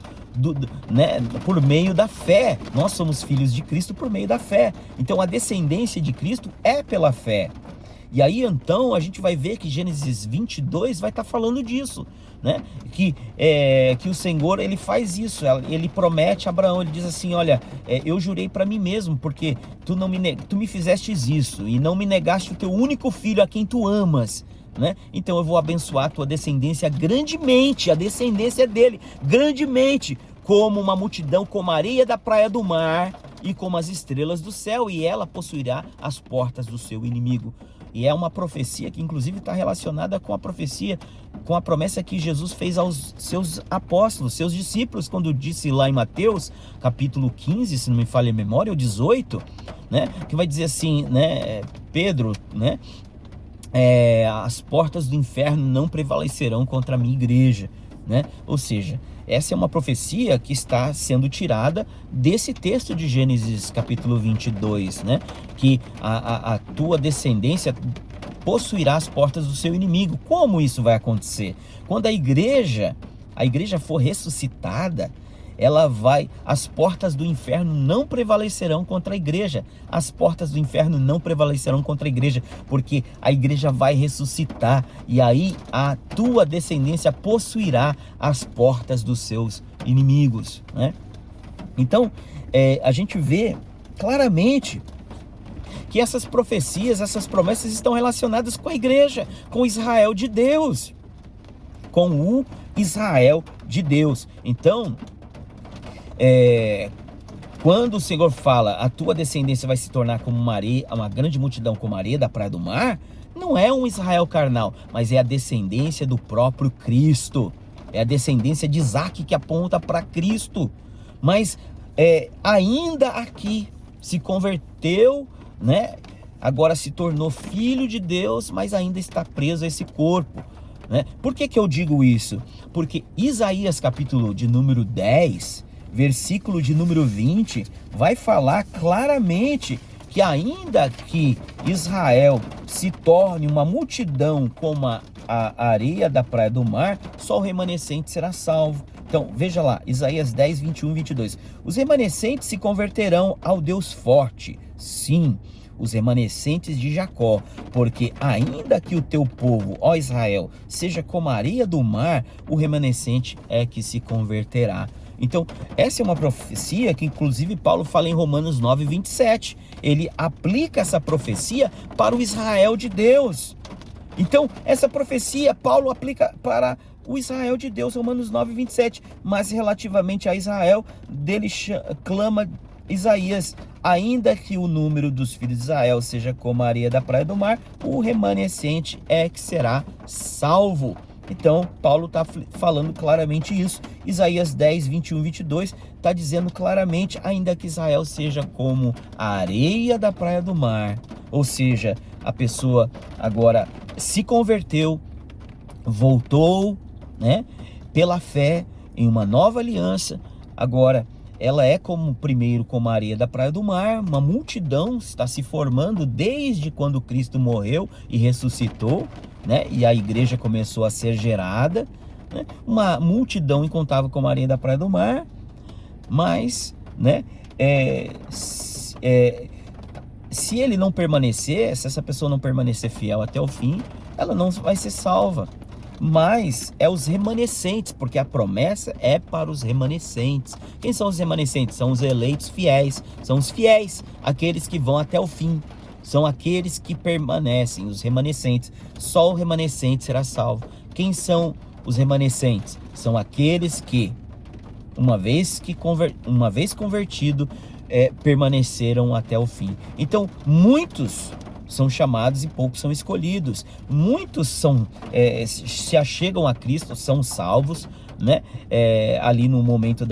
Speaker 1: por meio da fé. Nós somos filhos de Cristo por meio da fé. Então a descendência de Cristo é pela fé. E aí então a gente vai ver que Gênesis 22 vai estar falando disso, né? Que o Senhor ele faz isso, ele promete a Abraão, ele diz assim: olha, eu jurei para mim mesmo, porque tu me fizestes isso e não me negaste o teu único filho, a quem tu amas, né? Então eu vou abençoar a tua descendência grandemente, a descendência dele grandemente, como uma multidão, como a areia da praia do mar e como as estrelas do céu, e ela possuirá as portas do seu inimigo. E é uma profecia que inclusive está relacionada com a profecia, com a promessa que Jesus fez aos seus apóstolos, seus discípulos, quando disse lá em Mateus, capítulo 15, se não me falha a memória, ou 18, né? Que vai dizer assim, né? Pedro, né? as portas do inferno não prevalecerão contra a minha igreja, né? Ou seja, essa é uma profecia que está sendo tirada desse texto de Gênesis capítulo 22, né? Que a tua descendência possuirá as portas do seu inimigo. Como isso vai acontecer? Quando a igreja for ressuscitada, as portas do inferno não prevalecerão contra a igreja. As portas do inferno não prevalecerão contra a igreja, porque a igreja vai ressuscitar, e aí a tua descendência possuirá as portas dos seus inimigos, né? Então, a gente vê claramente que essas profecias, essas promessas estão relacionadas com a igreja, com o Israel de Deus, com o Israel de Deus. Então, quando o Senhor fala, a tua descendência vai se tornar como uma grande multidão como a areia da praia do mar, não é um Israel carnal, mas é a descendência do próprio Cristo. É a descendência de Isaac que aponta para Cristo. Mas ainda aqui se converteu, né? Agora se tornou filho de Deus, mas ainda está preso a esse corpo, né? Por que eu digo isso? Porque Isaías capítulo de número 10, versículo de número 20, vai falar claramente que ainda que Israel se torne uma multidão como a areia da praia do mar, só o remanescente será salvo. Então, veja lá, Isaías 10, 21 e 22. Os remanescentes se converterão ao Deus forte, sim, os remanescentes de Jacó, porque ainda que o teu povo, ó Israel, seja como a areia do mar, o remanescente é que se converterá. Então, essa é uma profecia que inclusive Paulo fala em Romanos 9, 27. Ele aplica essa profecia para o Israel de Deus. Então, essa profecia Paulo aplica para o Israel de Deus, Romanos 9, 27. Mas relativamente a Israel, dele clama Isaías: ainda que o número dos filhos de Israel seja como a areia da praia do mar, o remanescente é que será salvo. Então, Paulo está falando claramente isso. Isaías 10, 21 e 22 está dizendo claramente: ainda que Israel seja como a areia da praia do mar. Ou seja, a pessoa agora se converteu, voltou, né, pela fé em uma nova aliança. Agora, ela é primeiro como a areia da praia do mar. Uma multidão está se formando desde quando Cristo morreu e ressuscitou, né? E a igreja começou a ser gerada, né? Uma multidão incontável como a areia da praia do mar. Mas, né, se ele não permanecer, se essa pessoa não permanecer fiel até o fim, ela não vai ser salva. Mas é os remanescentes, porque a promessa é para os remanescentes. Quem são os remanescentes? São os eleitos fiéis, são os fiéis, aqueles que vão até o fim, são aqueles que permanecem, os remanescentes. Só o remanescente será salvo. Quem são os remanescentes? São aqueles que, uma vez convertido, permaneceram até o fim. Então, muitos são chamados e poucos são escolhidos. Muitos se achegam a Cristo, são salvos, né? Ali no momento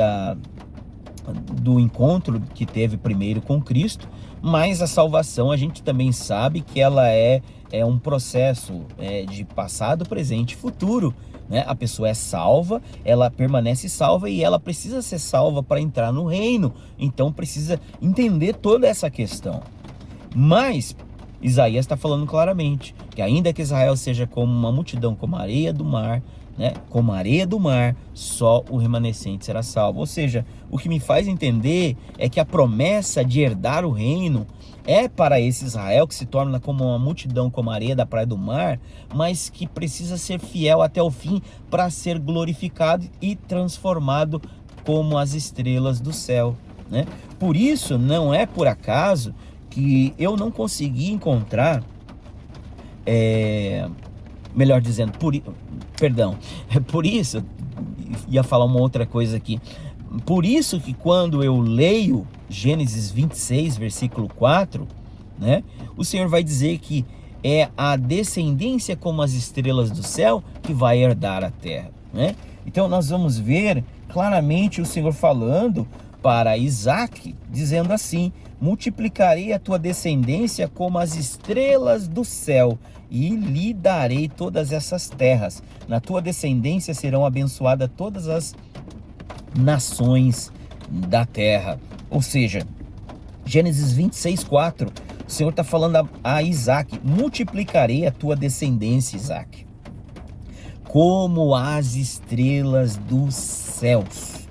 Speaker 1: do encontro que teve primeiro com Cristo. Mas a salvação, a gente também sabe que ela é um processo de passado, presente e futuro, né? A pessoa é salva, ela permanece salva e ela precisa ser salva para entrar no reino. Então precisa entender toda essa questão. Mas Isaías está falando claramente que ainda que Israel seja como uma multidão, como a areia do mar, né? Como a areia do mar, só o remanescente será salvo. Ou seja, o que me faz entender é que a promessa de herdar o reino é para esse Israel que se torna como uma multidão, como a areia da praia do mar, mas que precisa ser fiel até o fim para ser glorificado e transformado como as estrelas do céu, né? Por isso, não é por acaso que eu não consegui encontrar, melhor dizendo, por isso, ia falar uma outra coisa aqui, por isso que quando eu leio Gênesis 26, versículo 4, né, o Senhor vai dizer que é a descendência como as estrelas do céu que vai herdar a terra, né? Então nós vamos ver claramente o Senhor falando para Isaac, dizendo assim: multiplicarei a tua descendência como as estrelas do céu, e lhe darei todas essas terras. Na tua descendência serão abençoadas todas as nações da terra. Ou seja, Gênesis 26:4, o Senhor está falando a Isaac: multiplicarei a tua descendência, Isaac, como as estrelas dos céus.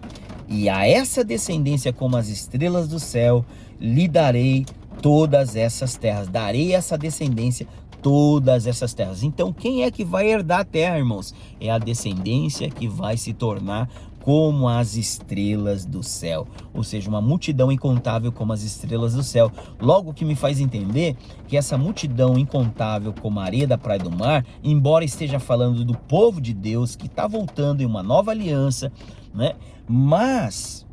Speaker 1: E a essa descendência, como as estrelas do céu, lhe darei todas essas terras. Darei essa descendência todas essas terras. Então, quem é que vai herdar a terra, irmãos? É a descendência que vai se tornar como as estrelas do céu, ou seja, uma multidão incontável como as estrelas do céu. Logo, que me faz entender que essa multidão incontável como a areia da praia do mar, embora esteja falando do povo de Deus que está voltando em uma nova aliança, né? Mas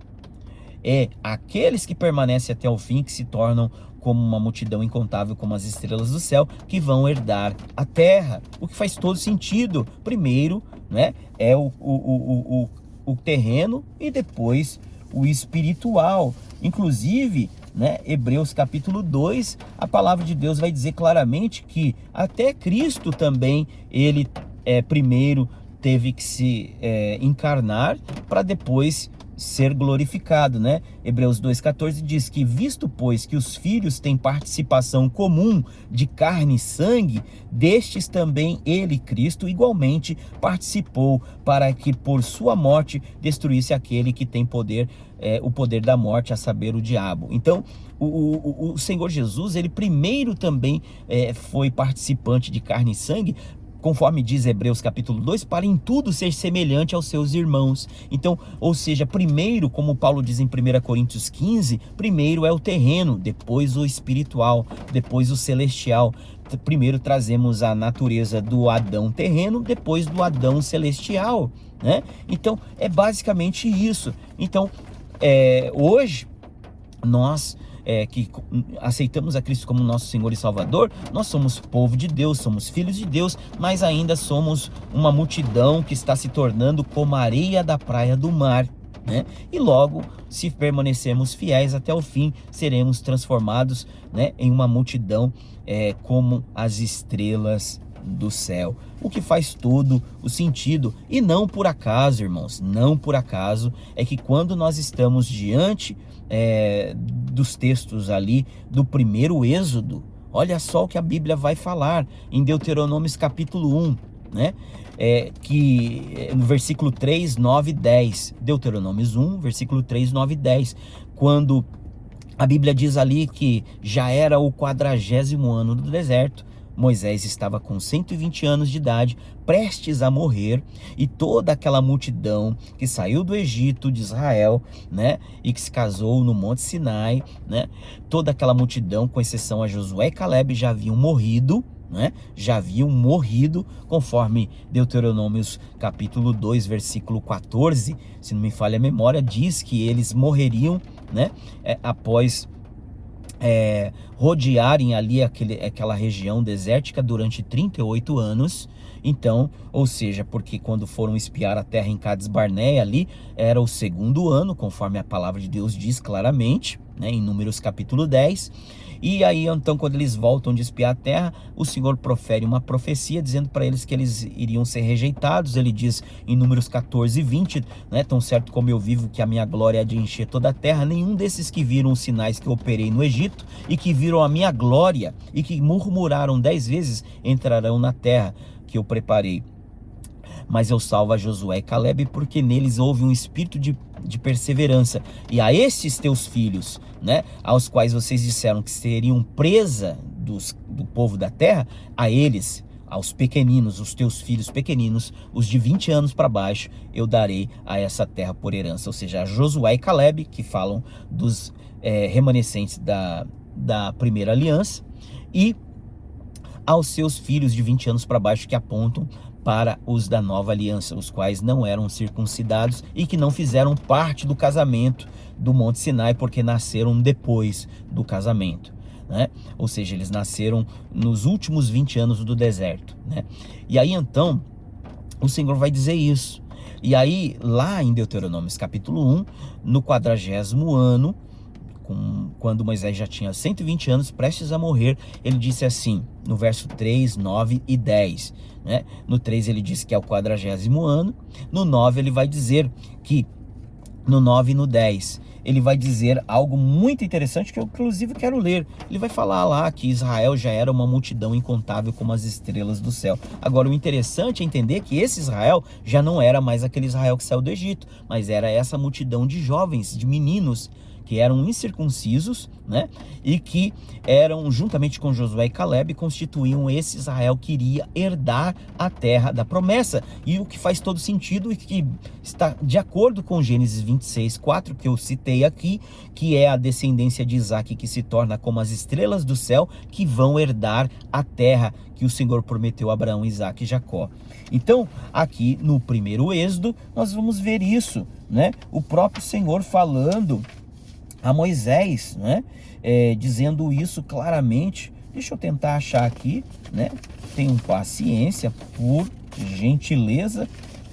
Speaker 1: é aqueles que permanecem até o fim que se tornam como uma multidão incontável como as estrelas do céu, que vão herdar a terra, o que faz todo sentido. Primeiro, né, é o terreno e depois o espiritual. Inclusive, né, Hebreus capítulo 2, a palavra de Deus vai dizer claramente que até Cristo também, ele primeiro teve que se encarnar para depois ser glorificado, né? Hebreus 2,14 diz que, visto pois que os filhos têm participação comum de carne e sangue, destes também ele, Cristo, igualmente participou, para que por sua morte destruísse aquele que tem poder, o poder da morte, a saber, o diabo. Então, o Senhor Jesus, ele primeiro também foi participante de carne e sangue, conforme diz Hebreus capítulo 2, para em tudo ser semelhante aos seus irmãos. Então, ou seja, primeiro, como Paulo diz em 1 Coríntios 15, primeiro é o terreno, depois o espiritual, depois o celestial. Primeiro trazemos a natureza do Adão terreno, depois do Adão celestial, né? Então, é basicamente isso. Então, hoje, nós que aceitamos a Cristo como nosso Senhor e Salvador, nós somos povo de Deus, somos filhos de Deus, mas ainda somos uma multidão que está se tornando como a areia da praia do mar, né? E logo, se permanecermos fiéis até o fim, seremos transformados, né, em uma multidão como as estrelas do céu, o que faz todo o sentido. E não por acaso, irmãos, não por acaso é que quando nós estamos diante dos textos ali do primeiro Êxodo, olha só o que a Bíblia vai falar em Deuteronômio capítulo 1, né? Que no versículo 3, 9 e 10, Deuteronômio 1, versículo 3, 9 e 10, quando a Bíblia diz ali que já era o 40º ano do deserto, Moisés estava com 120 anos de idade, prestes a morrer, e toda aquela multidão que saiu do Egito de Israel, né, e que se casou no Monte Sinai, né, toda aquela multidão, com exceção a Josué e Caleb, já haviam morrido, né, conforme Deuteronômios capítulo 2, versículo 14, se não me falha a memória, diz que eles morreriam, né, após rodearem ali aquela região desértica durante 38 anos. Então, ou seja, porque quando foram espiar a terra em Cades Barneia ali, era o 2º ano, conforme a palavra de Deus diz claramente, né, em Números capítulo 10. E aí, então, quando eles voltam de espiar a terra, o Senhor profere uma profecia dizendo para eles que eles iriam ser rejeitados. Ele diz em Números 14 e 20, né, tão certo como eu vivo que a minha glória é de encher toda a terra, nenhum desses que viram os sinais que eu operei no Egito e que viram a minha glória e que murmuraram 10 vezes entrarão na terra que eu preparei. Mas eu salvo a Josué e Caleb, porque neles houve um espírito de perseverança. E a estes teus filhos, né, aos quais vocês disseram que seriam presa do povo da terra, a eles, aos pequeninos, os teus filhos pequeninos, os de 20 anos para baixo, eu darei a essa terra por herança. Ou seja, a Josué e Caleb, que falam dos remanescentes da primeira aliança, e aos seus filhos de 20 anos para baixo, que apontam para os da nova aliança, os quais não eram circuncidados e que não fizeram parte do casamento do Monte Sinai, porque nasceram depois do casamento, né? Ou seja, eles nasceram nos últimos 20 anos do deserto, né? E aí então o Senhor vai dizer isso. E aí lá em Deuteronômio capítulo 1, no 40º ano, quando Moisés já tinha 120 anos, prestes a morrer, ele disse assim, no verso 3, 9 e 10. Né? No 3 ele disse que é o 40º ano, no 9 ele vai dizer que, no 9 e no 10, ele vai dizer algo muito interessante que eu inclusive quero ler. Ele vai falar lá que Israel já era uma multidão incontável como as estrelas do céu. Agora o interessante é entender que esse Israel já não era mais aquele Israel que saiu do Egito, mas era essa multidão de jovens, de meninos, que eram incircuncisos, né? E que eram, juntamente com Josué e Caleb, constituíam esse Israel que iria herdar a terra da promessa. E o que faz todo sentido e que está de acordo com Gênesis 26:4, que eu citei aqui, que é a descendência de Isaac que se torna como as estrelas do céu, que vão herdar a terra que o Senhor prometeu a Abraão, Isaac e Jacó. Então, aqui no primeiro Êxodo, nós vamos ver isso, né? O próprio Senhor falando a Moisés, né? Dizendo isso claramente. Deixa eu tentar achar aqui, né? Tenham paciência, por gentileza,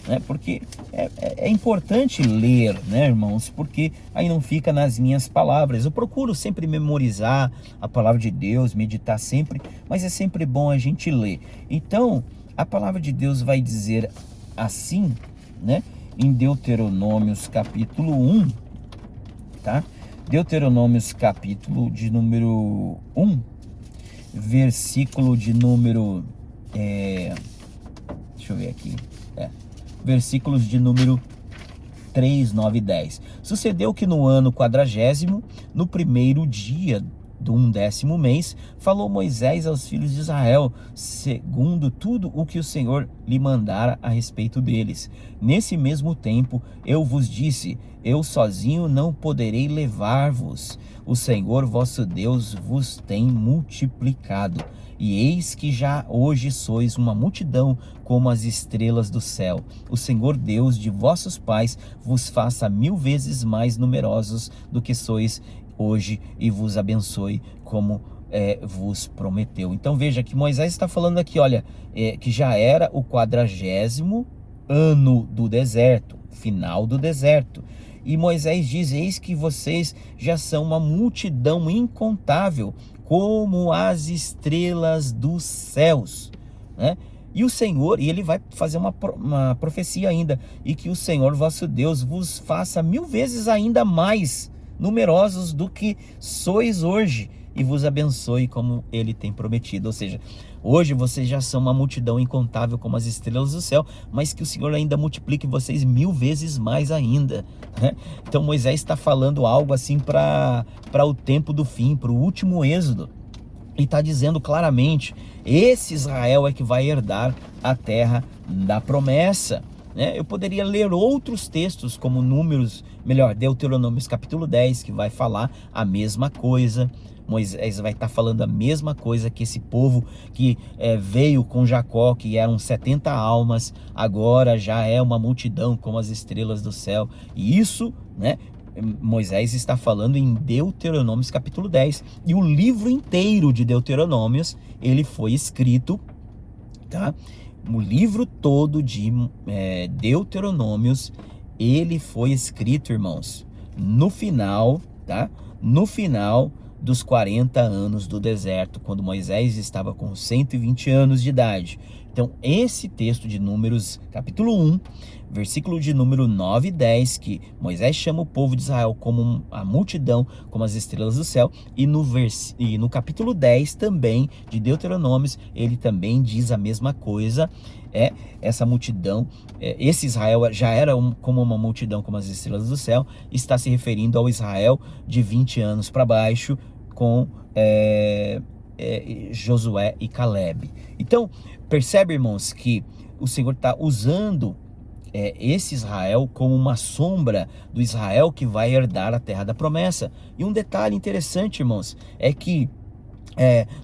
Speaker 1: né? Porque é importante ler, né, irmãos? Porque aí não fica nas minhas palavras. Eu procuro sempre memorizar a palavra de Deus, meditar sempre, mas é sempre bom a gente ler. Então, a palavra de Deus vai dizer assim, né? Em Deuteronômios capítulo 1, tá? Deuteronômios capítulo de número 1, versículo de número, deixa eu ver aqui, versículos de número 3, 9 e 10. Sucedeu que no ano 40º, no primeiro dia do 11º mês, falou Moisés aos filhos de Israel, segundo tudo o que o Senhor lhe mandara a respeito deles. Nesse mesmo tempo, eu vos disse, eu sozinho não poderei levar-vos. O Senhor vosso Deus vos tem multiplicado. E eis que já hoje sois uma multidão como as estrelas do céu. O Senhor Deus de vossos pais vos faça 1000 vezes mais numerosos do que sois hoje e vos abençoe como vos prometeu. Então veja que Moisés está falando aqui, olha, que já era o 40º ano do deserto, final do deserto. E Moisés diz, eis que vocês já são uma multidão incontável, como as estrelas dos céus, né? E o Senhor, e ele vai fazer uma profecia ainda, e que o Senhor vosso Deus vos faça 1000 vezes ainda mais numerosos do que sois hoje, e vos abençoe como ele tem prometido. Ou seja, hoje vocês já são uma multidão incontável como as estrelas do céu, mas que o Senhor ainda multiplique vocês 1000 vezes mais ainda, né? Então Moisés está falando algo assim para o tempo do fim, para o último êxodo, e está dizendo claramente, esse Israel é que vai herdar a terra da promessa, né? Eu poderia ler outros textos como Deuteronômios capítulo 10, que vai falar a mesma coisa. Moisés vai estar falando a mesma coisa, que esse povo que veio com Jacó, que eram 70 almas, agora já é uma multidão como as estrelas do céu. E isso, né, Moisés está falando em Deuteronômios capítulo 10. E o livro inteiro de Deuteronômios, ele foi escrito, tá? O livro todo de Deuteronômios, ele foi escrito, irmãos, no final, tá? No final dos 40 anos do deserto, quando Moisés estava com 120 anos de idade. Então, esse texto de Números, capítulo 1, versículo de número 9 e 10, que Moisés chama o povo de Israel como a multidão, como as estrelas do céu, e no capítulo 10 também, de Deuteronômios, ele também diz a mesma coisa. Essa multidão, esse Israel já era como uma multidão como as estrelas do céu, está se referindo ao Israel de 20 anos para baixo, com Josué e Caleb. Então, percebe, irmãos, que o Senhor está usando esse Israel como uma sombra do Israel que vai herdar a terra da promessa. E um detalhe interessante, irmãos, é que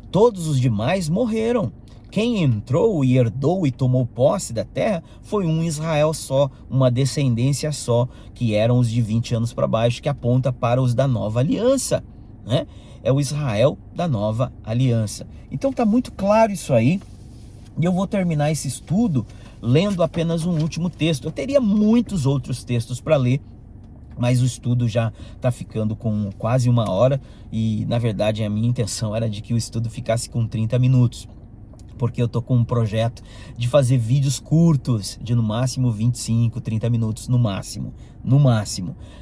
Speaker 1: todos os demais morreram. Quem entrou e herdou e tomou posse da terra foi um Israel só, uma descendência só, que eram os de 20 anos para baixo, que aponta para os da nova aliança, né? É o Israel da nova aliança. Então está muito claro isso aí. E eu vou terminar esse estudo lendo apenas um último texto. Eu teria muitos outros textos para ler, mas o estudo já está ficando com quase 1 hora e, na verdade, a minha intenção era de que o estudo ficasse com 30 minutos. Porque eu tô com um projeto de fazer vídeos curtos, de no máximo 25, 30 minutos, no máximo,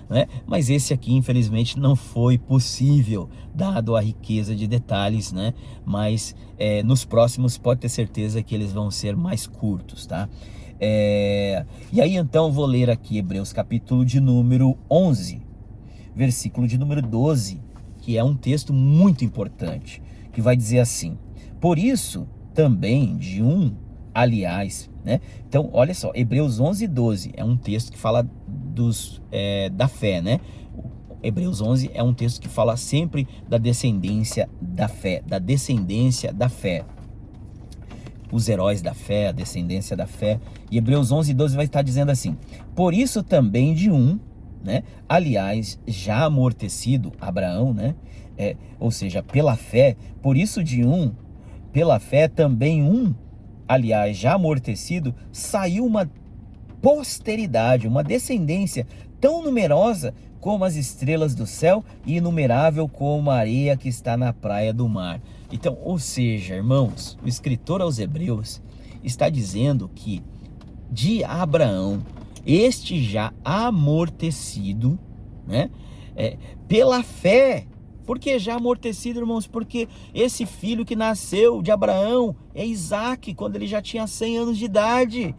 Speaker 1: né? Mas esse aqui, infelizmente, não foi possível, dado a riqueza de detalhes, né? Mas nos próximos, pode ter certeza que eles vão ser mais curtos, tá? E aí, então, vou ler aqui Hebreus capítulo de número 11, versículo de número 12, que é um texto muito importante, que vai dizer assim: por isso também de um, aliás, né? Então, olha só, Hebreus 11, 12 é um texto que fala da fé, né? Hebreus 11 é um texto que fala sempre da descendência da fé, os heróis da fé, a descendência da fé. E Hebreus 11, 12 vai estar dizendo assim: por isso também de um, né? Aliás, já amortecido, Abraão, né? Ou seja, pela fé, por isso de um, pela fé também um, aliás, já amortecido, saiu uma posteridade, uma descendência tão numerosa como as estrelas do céu e inumerável como a areia que está na praia do mar. Então, ou seja, irmãos, o escritor aos Hebreus está dizendo que de Abraão, este já amortecido, né? Pela fé. Por que já amortecido, irmãos? Porque esse filho que nasceu de Abraão é Isaac, quando ele já tinha 100 anos de idade,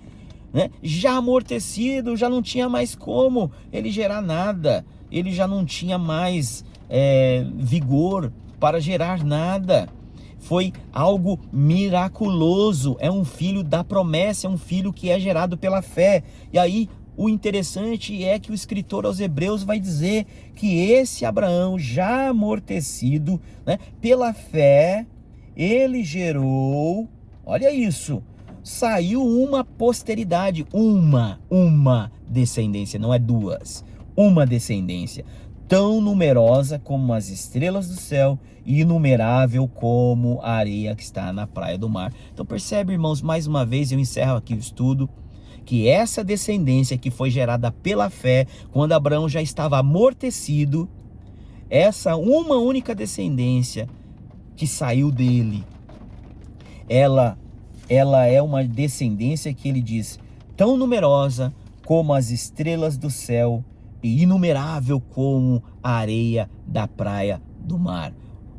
Speaker 1: né? Já amortecido, já não tinha mais como ele gerar nada, ele já não tinha mais vigor para gerar nada. Foi algo miraculoso, é um filho da promessa, é um filho que é gerado pela fé. E aí, o interessante é que o escritor aos Hebreus vai dizer que esse Abraão, já amortecido, né, pela fé, ele gerou, olha isso, saiu uma posteridade, uma descendência, não é duas, uma descendência, tão numerosa como as estrelas do céu e inumerável como a areia que está na praia do mar. Então percebe, irmãos, mais uma vez eu encerro aqui o estudo, que essa descendência que foi gerada pela fé, quando Abraão já estava amortecido, essa uma única descendência que saiu dele, ela é uma descendência que ele diz, tão numerosa como as estrelas do céu e inumerável como a areia da praia do mar.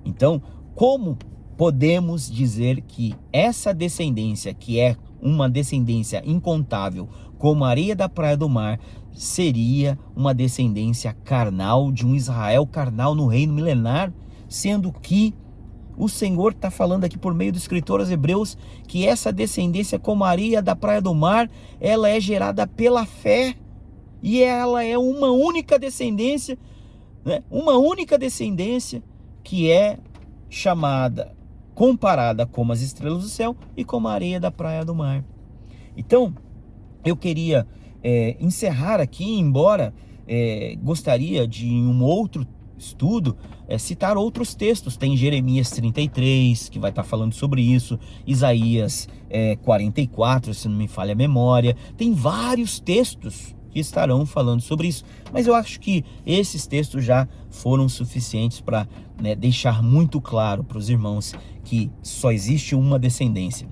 Speaker 1: Então, como podemos dizer que essa descendência, que é uma descendência incontável, como a areia da praia do mar, seria uma descendência carnal, de um Israel carnal no reino milenar, sendo que o Senhor está falando aqui por meio do escritor aos Hebreus que essa descendência, como a areia da praia do mar, ela é gerada pela fé, e ela é uma única descendência, né? Uma única descendência que é chamada, comparada como as estrelas do céu e como a areia da praia do mar. Então, eu queria encerrar aqui, embora gostaria de, em um outro estudo, citar outros textos. Tem Jeremias 33, que vai estar falando sobre isso, Isaías 44, se não me falha a memória. Tem vários textos que estarão falando sobre isso, mas eu acho que esses textos já foram suficientes para deixar muito claro para os irmãos que só existe uma descendência.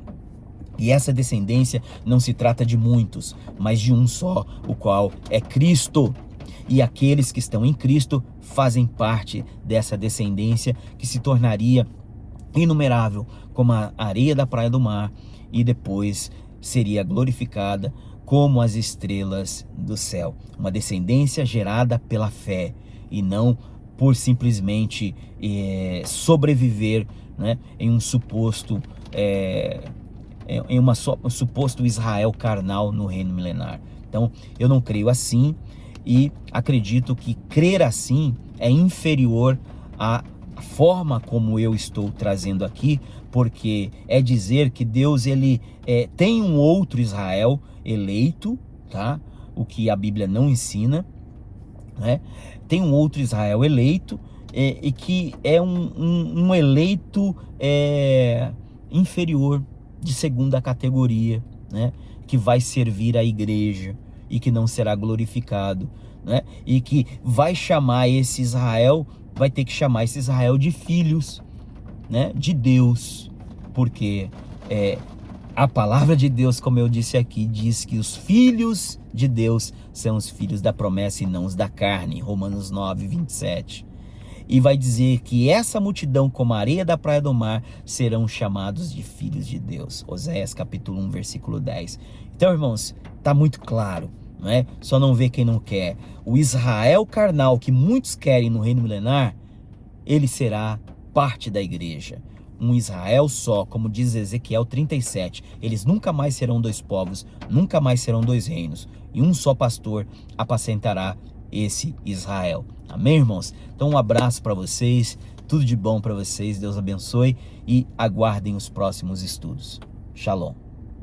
Speaker 1: E essa descendência não se trata de muitos, mas de um só, o qual é Cristo. E aqueles que estão em Cristo fazem parte dessa descendência que se tornaria inumerável como a areia da praia do mar e depois seria glorificada como as estrelas do céu. Uma descendência gerada pela fé e não por simplesmente sobreviver, né, em um suposto um suposto Israel carnal no reino milenar. Então, eu não creio assim e acredito que crer assim é inferior à forma como eu estou trazendo aqui, porque é dizer que Deus ele tem um outro Israel eleito, tá? O que a Bíblia não ensina, né? Tem um outro Israel eleito e que é um eleito inferior, de segunda categoria, né? Que vai servir a igreja e que não será glorificado, né? E que vai chamar esse Israel, vai ter que chamar esse Israel de filhos, né, de Deus, porque a palavra de Deus, como eu disse aqui, diz que os filhos de Deus são os filhos da promessa e não os da carne, Romanos 9, 27. E vai dizer que essa multidão, como a areia da praia do mar, serão chamados de filhos de Deus. Oséias capítulo 1, versículo 10. Então, irmãos, está muito claro, não é? Só não vê quem não quer. O Israel carnal que muitos querem no reino milenar, ele será parte da igreja. Um Israel só, como diz Ezequiel 37, eles nunca mais serão dois povos, nunca mais serão dois reinos, e um só pastor apacentará esse Israel. Amém, irmãos? Então um abraço para vocês, tudo de bom para vocês, Deus abençoe e aguardem os próximos estudos. Shalom.